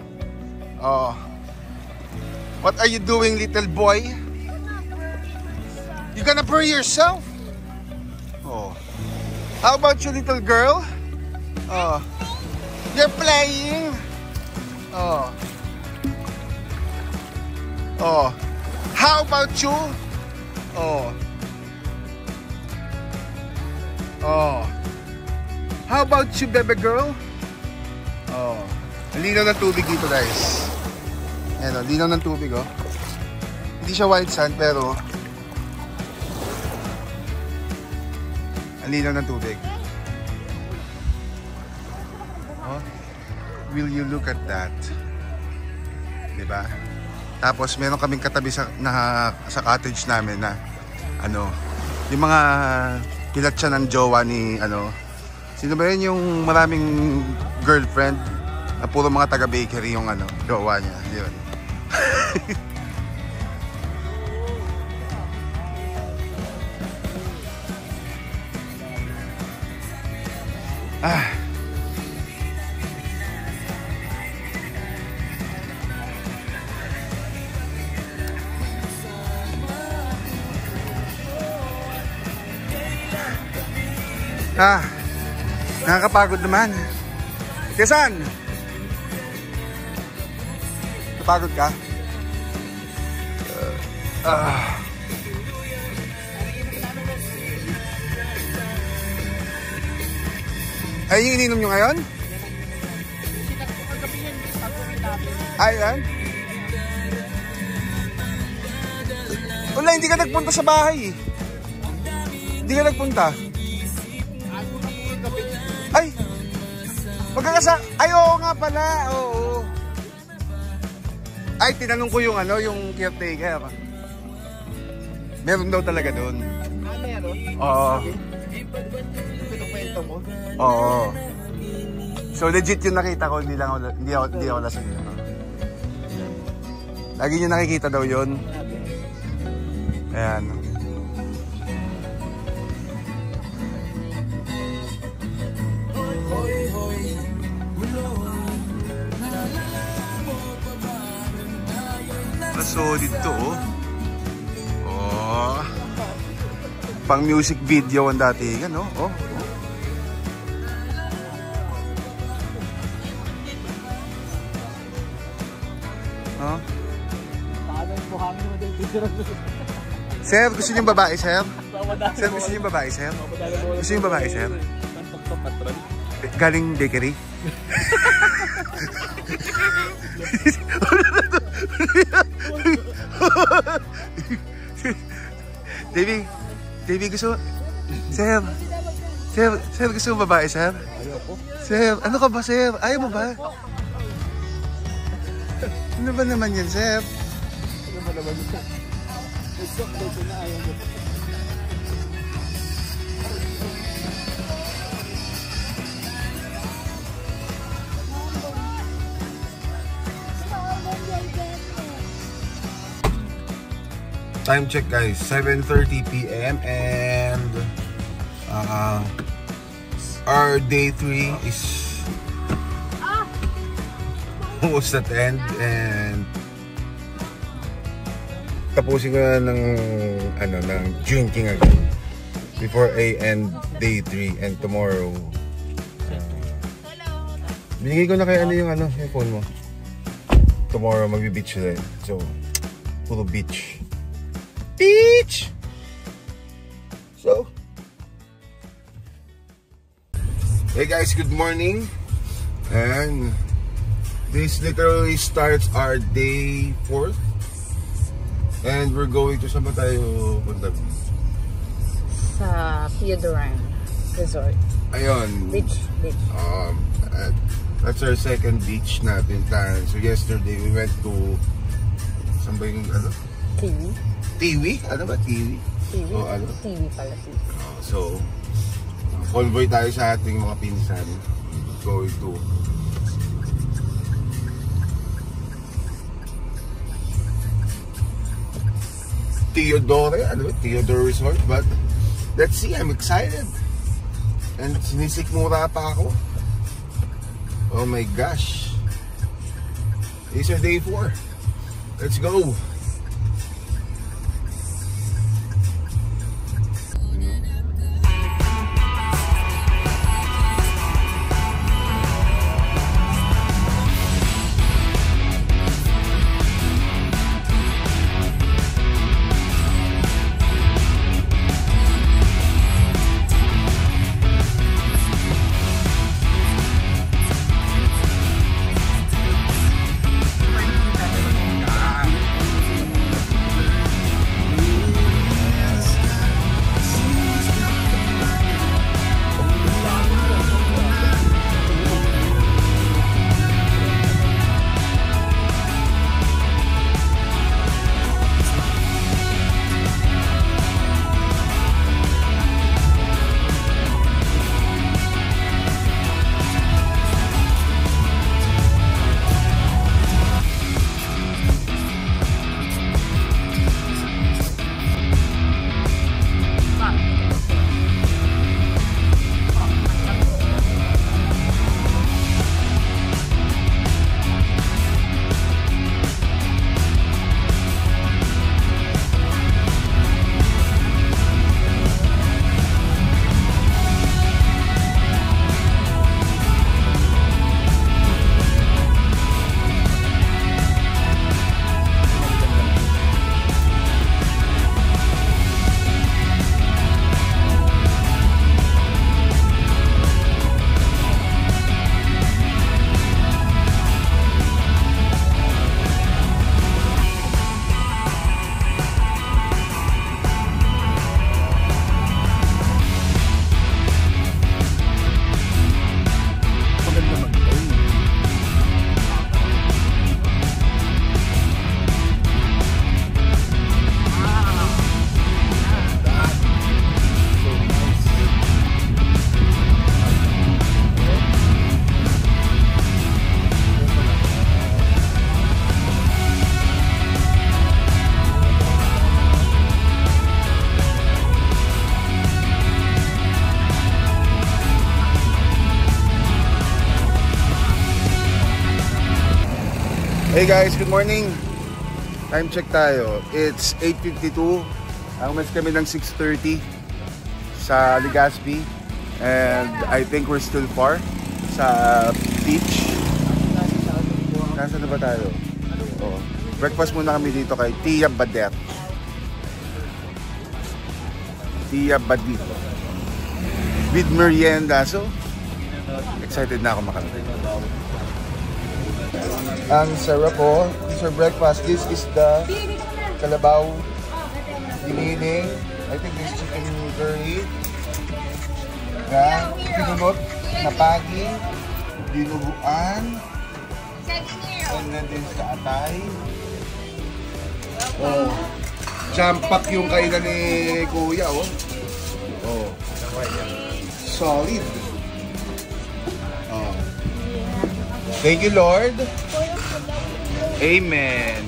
What are you doing, little boy? You gonna pray yourself? Oh. How about you, little girl? Oh. You're playing. Oh. How about you? Oh. How about you, baby girl? Oh. Ang linaw ng tubig dito, guys. Ayan, ang linaw ng tubig, oh. Hindi siya white sand, pero ang linaw ng tubig. Oh. Will you look at that? Diba? Tapos meron kaming katabi sa cottage namin na ano, yung mga pilatsa ng jowa ni ano, sino ba yun yung maraming girlfriend na puro mga taga-bakery yung ano, jowa niya, yun. Nakakapagod naman. Kesan? Napagod ka? Ay, yung ininom nyo ngayon? Ay, yan? Wala, hindi ka nagpunta sa bahay. Hindi ka nagpunta. Ay! Ay, oo nga pala. Oo. Ay, tinanong ko yung ano, yung caretaker. Meron daw talaga doon. Meron? Oo. Pinukwento mo? Oo. So legit yung nakita ko, hindi ako lasing. Lagi niyo nakikita daw yun. Ayan. solid to, oh. Oh. Pang music video ang datingan, no? Oh. Oh. Sir, gusto niyo yung babae, sir? Sir, gusto niyo yung babae, sir? Gusto niyo yung babae, sir? Galing bakery? Davey, gusto... Sir, gusto mo babae, sir? Sir, ano ka ba, sir? Ayaw mo ba? Ano ba naman yan, sir? Ano ba naman yan? Time check, guys, 7:30 p.m. and our day 3 is almost at end, and tapusin ko na ng drinking again before I end day 3, and tomorrow binigay ko na kay yung phone mo. Tomorrow magbi-beach ulit, so puro beach. So, hey guys, good morning, and this literally starts our day 4th, and we're going to saan ba tayo punta? Sa Theodoran Resort. Ayun. Beach. That's our second beach natin. So yesterday we went to saan ba yung Tiwi? Ano ba? Tiwi? O ano? Tiwi pala. So, convoy tayo sa ating mga pinsan. Going to Theodore Resort. But, let's see, I'm excited. And sinisikmura pa ako. Oh my gosh. This is day 4. Let's go. Hey guys, good morning. Time check tayo. It's 8:52. Umalis kami ng 6:30 sa Legazpi. And I think we're still far sa beach. Nasaan na ba tayo? Oh. Breakfast muna kami dito kay Tia Badet. Tia Badet. With merienda. So, excited na ako makarating. Ang sarap po. This is our breakfast. This is the kalabaw giniling. I think this chicken curry. Yan. Pinunot na pagi. Dinuguan. And then din sa atay. Oh. Champak yung kainan ni Kuya, oh. Oh. Solid. Oh. Thank you, Lord. Amen.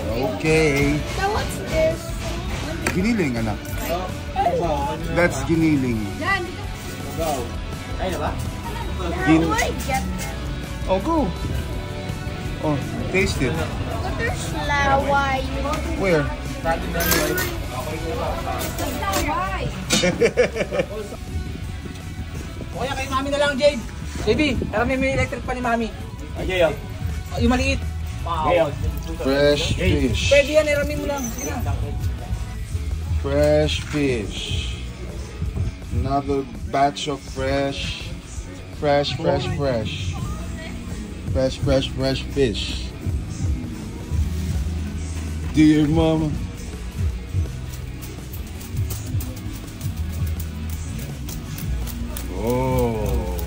Okay. So what's this? Giniling, anak. That's giniling. Ay, ba? How do I get that? Oh, go. Oh, taste it. But there's laway. Where? O kaya kay mami na lang, Jade. JB, pero may electric pa ni mami. Ay, oh. Yung maliit. Wow. Fresh fish. Pwede yan, iramin mo lang. Sige na. Fresh fish. Another batch of fresh fish. Dear mama. Oh.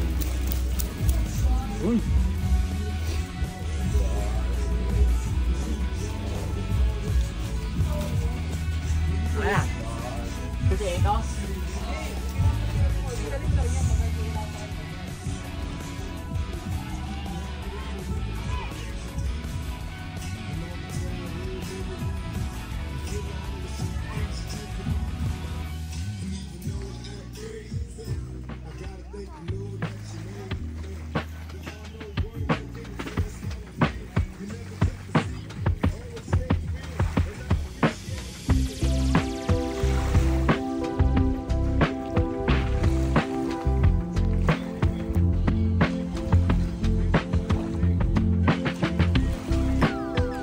Uy. Ayan. Kasi ito.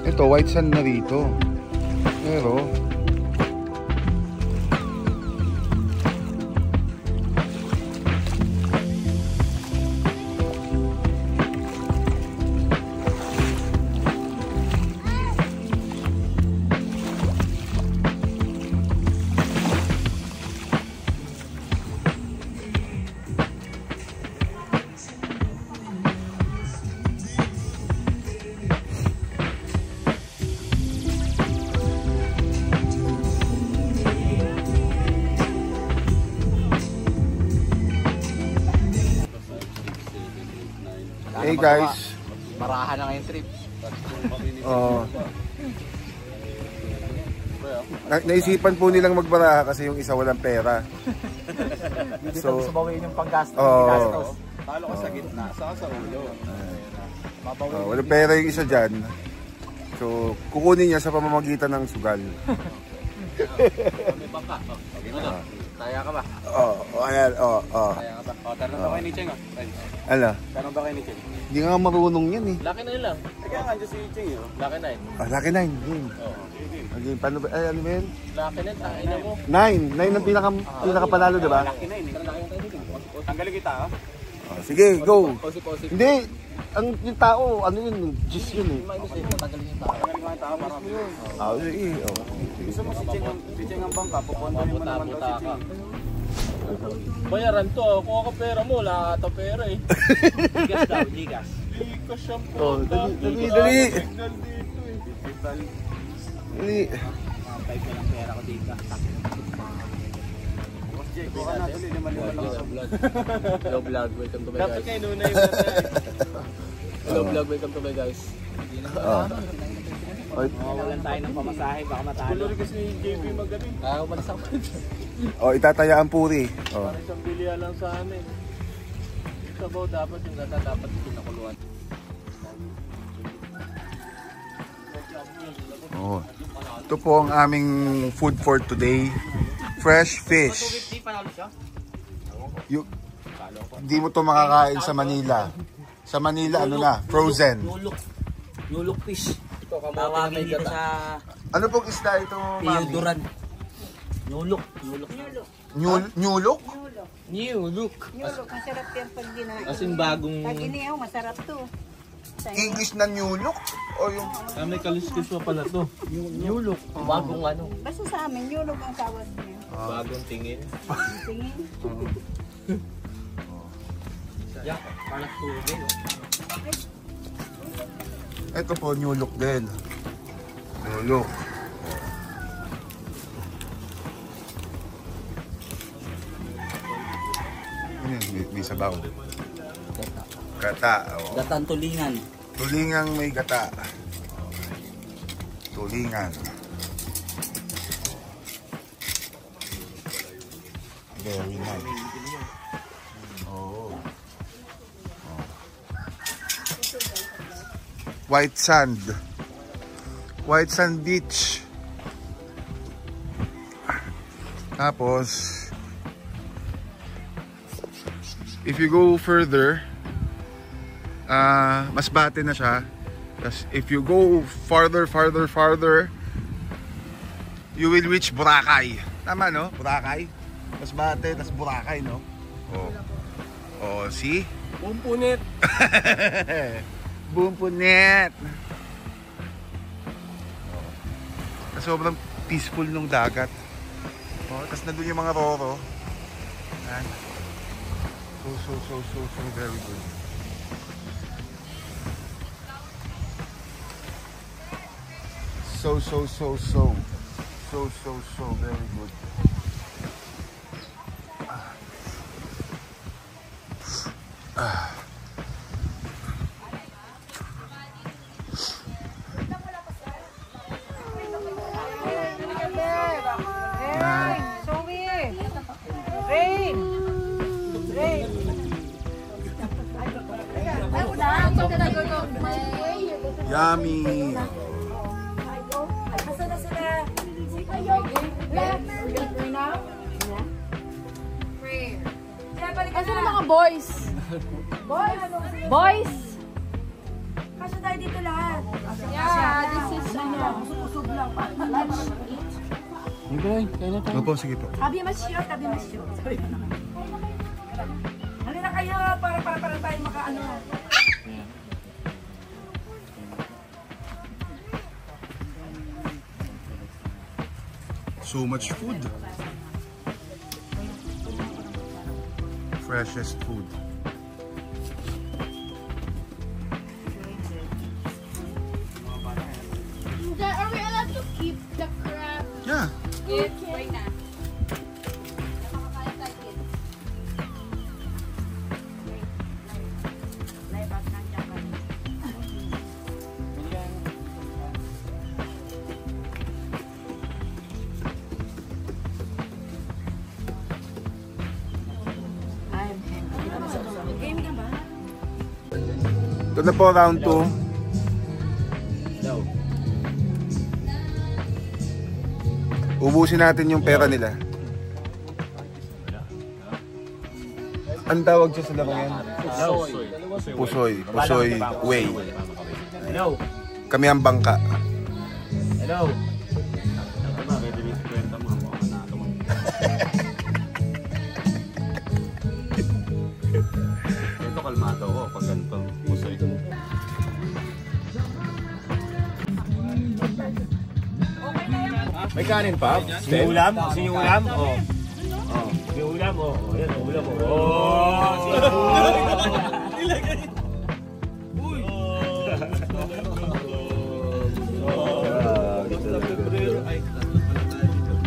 Ito, white sand na rito. Pero hey guys. Marahan na ngayong trip. Naisipan po nilang magbaraha kasi yung isa walang pera. So, sabawiin yung panggastos. Talo ka sa gitna, sa ulo. Walang pera yung isa dyan. So, kukunin niya sa pamamagitan ng sugal. May bangka. Okay na. Kaya ka ba? Ayan, Kaya ka ba? Tanong ba kayo ni Cheng? Ano? Tanong ba kayo ni Cheng? Hindi nga marunong yan eh. Laki na yun lang. Kaya nga dyan si Cheng yun. Laki na yun. Laki 9. Okay, paano ba? Ay, ano ba yun? Laki na yun. Tangin na mo. 9 ang pinakapanalo, diba? Laki na yun. Tanggalin kita ha? Sige, go. Posip. Hindi. Yung tao, ano yun? Gis yun eh. Tanggalin yung tao. Tanggalin mga tao para Sige. gusto mo si Cheng ang bangka, pupunta mo naman daw si Cheng. Bayaran to, kuha ka pera mo, wala ka pera eh. Gigas daw, gigas. Gigas siyang puta. Dali. Dali. Type na lang pera ko dito. Jay, kuha na, dali, naman lang sa vlog. Hello vlog, welcome to my guys. Dapat kayo nuna yung Hello vlog, welcome to my guys. Mawawalan tayo ng pamasahe, baka matalo. Kulori kasi ni JB magaling. Umalis ako. Itataya ang puri. Parang isang bilya lang sa amin. Sabaw dapat yung gata, dapat pinakuluan. Oh. Ito po ang aming food for today. Fresh fish. Hindi mo to makakain sa Manila. Sa Manila, ano na, frozen. Nyulok fish. Tawagin dito sa Ano pong isda ito, mami? Piyuduran. Nyulok. Nyulok? Nyulok. Nyulok, masarap yan pag ginain. Kasing bagong... Pag inihaw, masarap to. English na nyulok? O yung... may kaliskis pa pala to. Nyulok. Bagong ano. Basta sa amin, nyulok ang tawag niya. Bagong tingin. Tingin. Yak, panak tubig. Ito po, nyulok din. Nyulok. Ano yun? May sabaw. Gata. Oh. Gatang tulingan. Tulingang may gata. Tulingan. Very nice. Oh. White sand. White sand beach. Tapos if you go further, mas bate na siya. Tapos if you go farther, you will reach Boracay. Tama, no? Boracay. Mas bate, tas Boracay, no? Oh. Oh, see? Pumpunit. Bumpunet. Sobrang peaceful nung dagat. Oh, tas nandun yung mga roro. Ayan. So very good. So very good. Yummy. Asan ang mga boys? Boys? Kasi tayo dito lahat. Yeah, this is Usog lang. Lunch. Opo, sige po. Tabi mas shoot. Sorry. Halina kayo para tayo makaano. So much food. Freshest food. Are we allowed to keep the crab? Yeah. Right now. Ito na po round 2. Ubusin natin yung pera nila. Ang tawag siya sa larong yan? Pusoy. Pusoy Way. Hello. Kami ang bangka. Hello. Ito kalmado ko pag ganito. Pusoy. May kanin pa? Sinulam? Sinulam? Oo. Oh. Sinulam? Oo. Oh. Yan, ulam mo. Oh!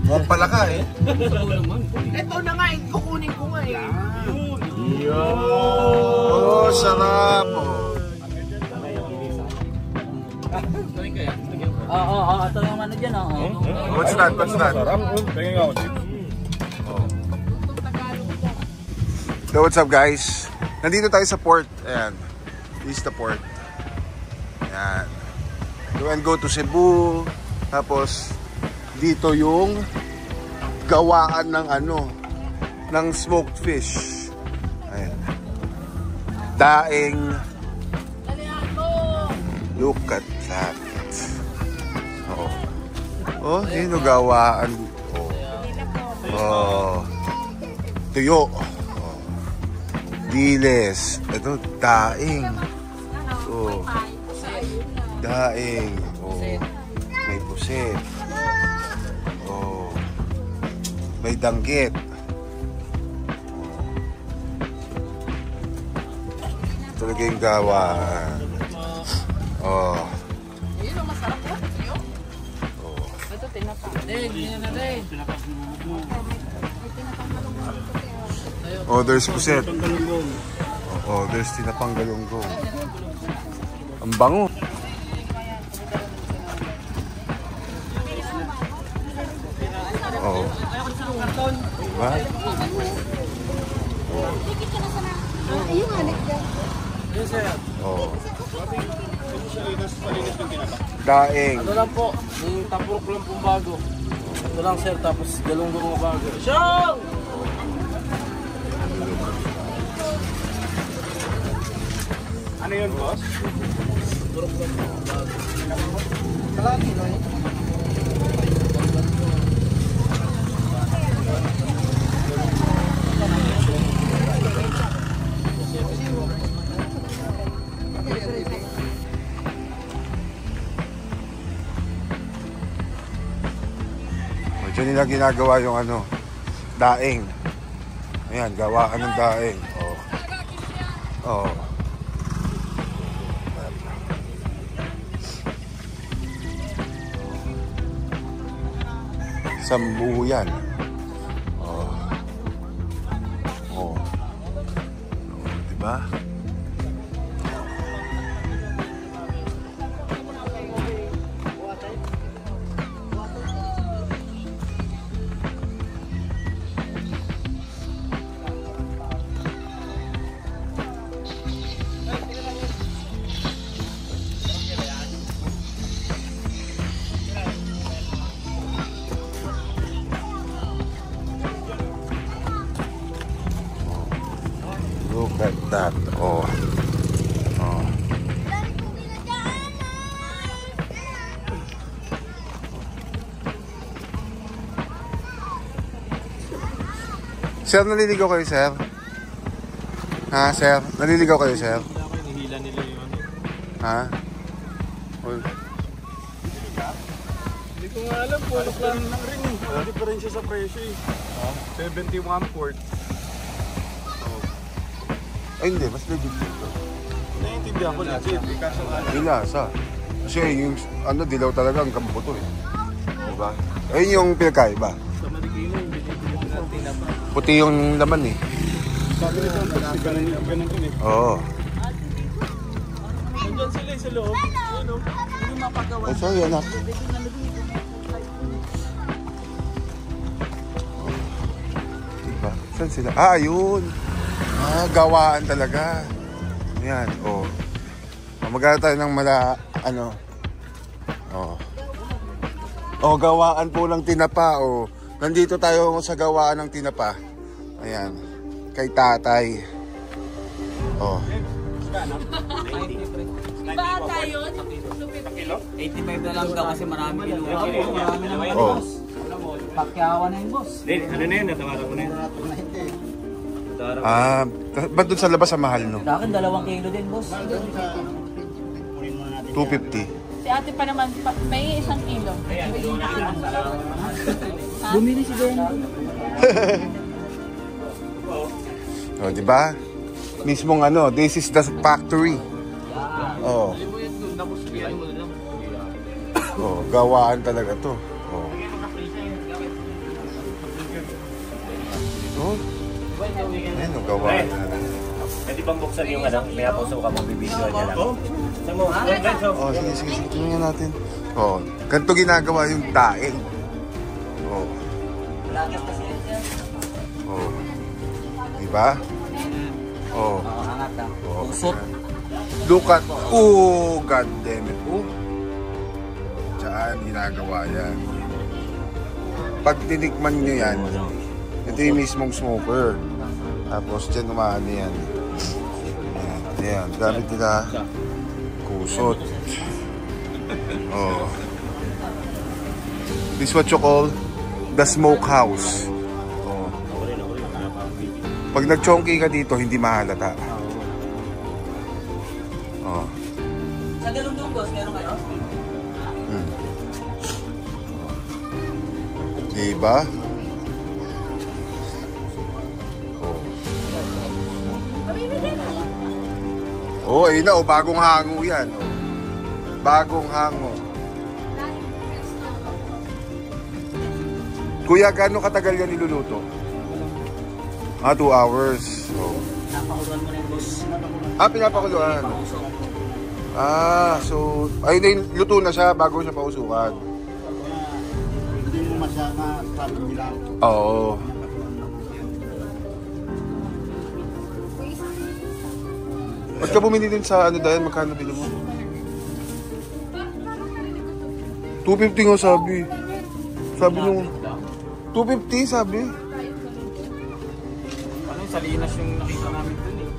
Mukhang pala ka eh. Ito na nga, kukunin ko nga eh. Oh, sarap. Oo, ito yung ano dyan, oo. What's that? Tingin ako. So what's up guys? Nandito tayo sa port. Ayan. This is the port. Ayan. So and go to Cebu. Tapos dito yung gawaan ng ano, ng smoked fish. Ayan. Daing. Look at that. Oh. Oh, yun yung gawaan. Oh. Oh. Tuyo. Oh. Diles. Ito, daing. Oh. Daing. Oh. May pusit. Oh. May danggit. Ito talaga yung gawaan. Oh. Ayun ang masarap po. Oh. Ito, tinapa. Yan na rin. Oh, there's puset. Oh, there's tinapang galunggong. Ang bango. Oh. Diba? Ayun nga, nagda. Oh. Daing. Ano lang po, yung tapurok lang pong bago. Ito lang sir, tapos galunggong na bago. Siyang! Ano yun, boss? Tapurok lang pong bago. Kalagi na eh. Diyan nila ginagawa yung ano, daing. Ayan, gawaan ng daing. Oh. Oh. Sambuyan. Oh. Oh. Oh, diba? Look at that. Oh. Oh. Sir, naliligaw kayo, sir? Ha, sir? Naliligaw kayo, sir? Nihila nila yun. Ha? Oh. Hindi ko nga alam po. Ano plan ng ring? Wala diferensya sa presyo eh. 71 port. Ay, hindi. Mas legit dito. Naiintindihan ko legit. Kaso nga lang. Dilasa. Kasi yung ano, dilaw talaga ang kamputo eh. Diba? Ayun yung pinagkaiba. Sa Marikina, yung binibili ng tinapa. Puti yung laman eh. Sabi nito, ganun din eh. Oo. Nandiyan sila sa loob. Ayun o. Hindi mapagawa. Ay, sorry anak. Diba? Saan sila? Ah, yun. Ah, gawaan talaga. Ayan, oh. Magkano tayo ng ano. Oh. Oh, gawaan po ng tinapa, oh. Nandito tayo sa gawaan ng tinapa. Ayan. Kay tatay. Oh. Bata yun? 85 na lang daw kasi marami kinuha. Marami naman yung Oh. boss. Pakyawan na yung boss. Ano na yun? Natawaran ko na yun. Ah, ba't dun sa labas ang mahal, no? Sa akin, 2 kilo din, boss. 250. Si ate pa naman, may 1 kilo. Bumili si Ben. Oh, di ba? Mismong ano, this is the factory. Oh. Oh, gawaan talaga to. Oh. Oh. Ayun, gawaan talaga. Pwede bang buksan yung ano? May apuso ka magbibideo niya lang. Saan mo? Oh, sige. Tingnan natin. Oh, ganito ginagawa yung daing. Oh. Oh. Diba? Oh. Angat ah. Oh. Usot. Look at, oh, god damn it. Oh. Yan, ginagawa yan. Pag tinikman nyo yan, ito yung mismong smoker. Tapos dyan umaano yan. Ayan, gamit nila kusot. Oh. This what you call the smokehouse. Oh. Pag nag-chonky ka dito, hindi mahalata. Oh. Sa Galungdong boss, meron kayo? Diba? Oh, ayun na, oh, bagong hango yan. Oh. Bagong hango. Kuya, gaano katagal yan niluluto? 2 hours. Oh. Napakuluan mo na yung boss. Pinapakuluan. So, ayun na yung luto na siya bago siya pausukan. Hindi mo masyama sabi nila. Oo. Ba't ka bumili din sa ano dahil? Magkano bili mo? 250 nga sabi. Sabi nung 250 sabi. Ano yung Salinas yung nakita namin dun eh.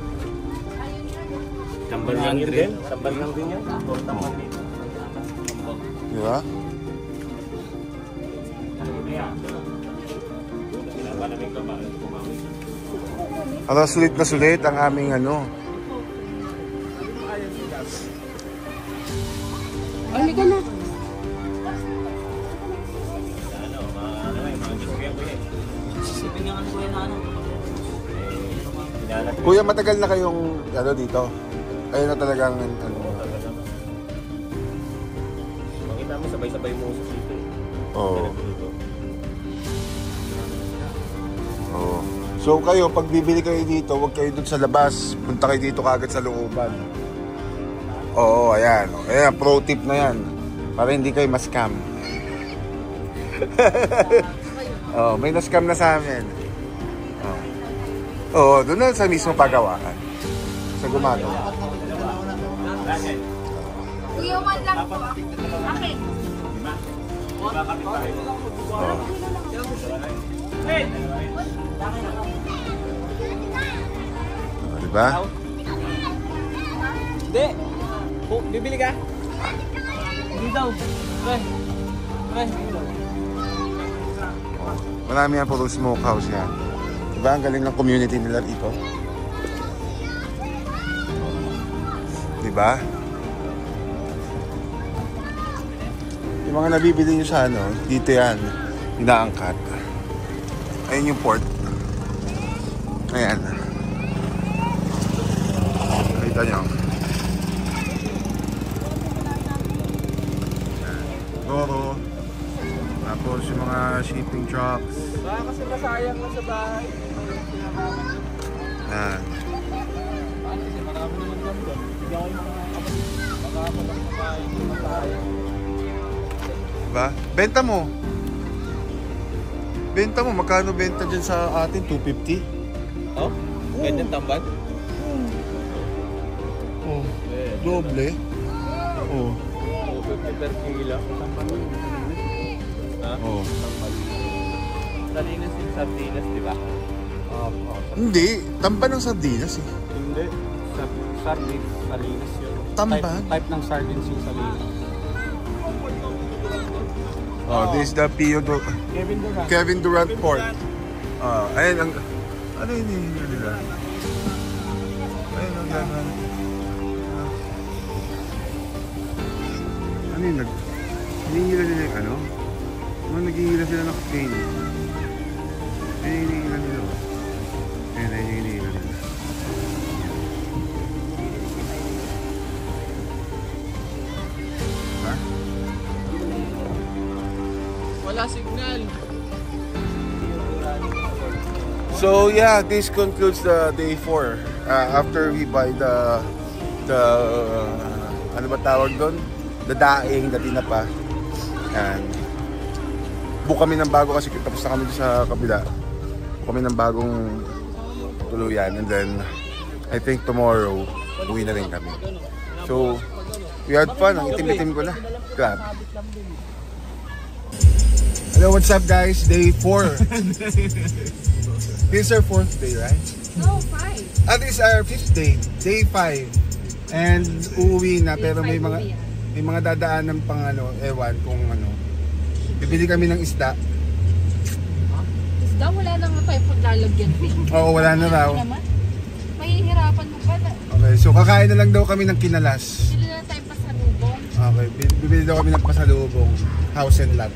Tambal lang din. Tambal lang din yan. Tambal dito. Di ba? Sulit na sulit ang aming ano. Ay, ka na. Sisipin nga ano kuya na ano. Kuya, matagal na kayong ano dito? Ayun na talagang ano. Makita mo sabay-sabay mo sa dito. Oo. Oo. So kayo, pag bibili kayo dito, huwag kayo dun sa labas. Punta kayo dito kagad sa looban. Oo, ayan. Ayan, pro tip na yan. Para hindi kayo ma-scam. Oh, may na-scam na sa amin. Oo, doon na sa mismo pagawaan. Sa gumagawa. Kuya, man lang po. Bakit? Diba? Hindi. Bibili ka? Hindi daw. Pre. Marami yan puro smokehouse yan. Diba ang galing ng community nila dito? Diba? Yung mga nabibili nyo sa ano, dito yan, inaangkat. Ayun yung port. Ayan. Kita nyo. Goro. Tapos yung mga shipping trucks. Baka kasi masayang na sa bahay. Ayan. Kasi marami naman dyan doon. Hindi ako yung mga kapatid. Baka ako lang sa bahay. Hindi masayang. Diba? Benta mo. Benta mo. Magkano benta dyan sa atin? 250? Oh? Ganyan tamban? Oh. Doble. Oh. 250 per kilo. Tamban mo. Ha? Oh. Salinas yung sardinas, di ba? Hindi. Tamban ng sardinas eh. Hindi. Sardines, salinas yun. Tamban? Type ng sardines yung salinas. Oh, this is the Kevin Durant Port. Ayun ang... Ano yun nila? Ayun ang gano'n. Ano yun? Hinihila nila yung ano? Naghihila sila ng cane. Ayun yung hinihila nila. Ayun yung hinihila nila. Ha? Wala signal. So yeah, this concludes the day 4. After we buy the ano ba tawag doon? The daing, the tinapa. And book kami ng bago kasi tapos na kami sa kabila. Book kami ng bagong tuluyan, and then I think tomorrow uwi na rin kami. So we had fun, ang itim-itim ko na. Clap. Hello, what's up guys? Day 4. This is our 4th day, right? No, 5. This is our 5th day. Day 5. And uuwi na, pero may mga dadaanan pang ano, ewan kung ano. Bibili kami ng isda. Isda, wala na nga tayo paglalagyan. Oo, wala na raw. Mahihirapan mo pa na. Okay, so kakain na lang daw kami ng kinalas. Bili na tayo pasalubong. Okay, bibili daw kami ng pasalubong. House and lot.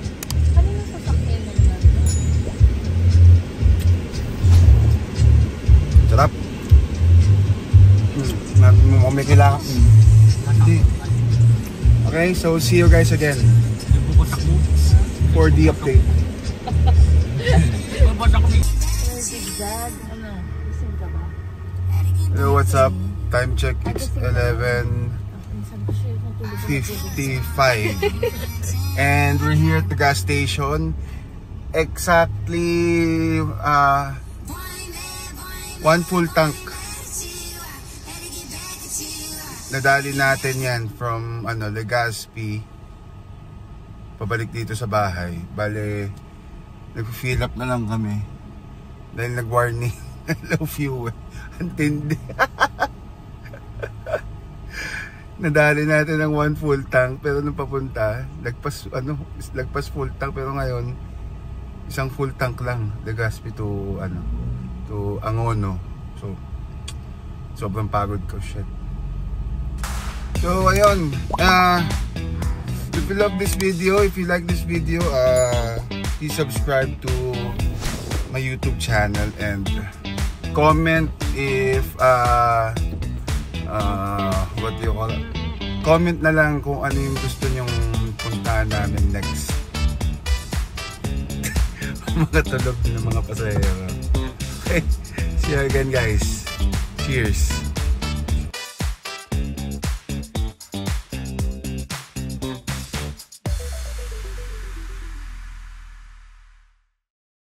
Kanina sasakyan na lang. Sarap. May kailangan. Okay, so see you guys again for the update. Zigzag, ano? Gising ka ba? Hello, what's up? Time check, it's 11:55 and we're here at the gas station. Exactly 1 full tank. Nadali natin yan from Legazpi pabalik dito sa bahay. Bale, nag-fill up na lang kami dahil nag-warning low fuel. Antindi. Nadali natin ng 1 full tank, pero nung papunta lagpas full tank, pero ngayon isang full tank lang, Legazpi to Angono. So sobrang pagod ko, shit. So ayun, if you love this video, if you like this video, please subscribe to my YouTube channel and comment if what do you call it? Comment na lang kung ano yung gusto nyong puntahan namin next. Mga tulog ng mga pasahero. Okay, see you again guys. Cheers.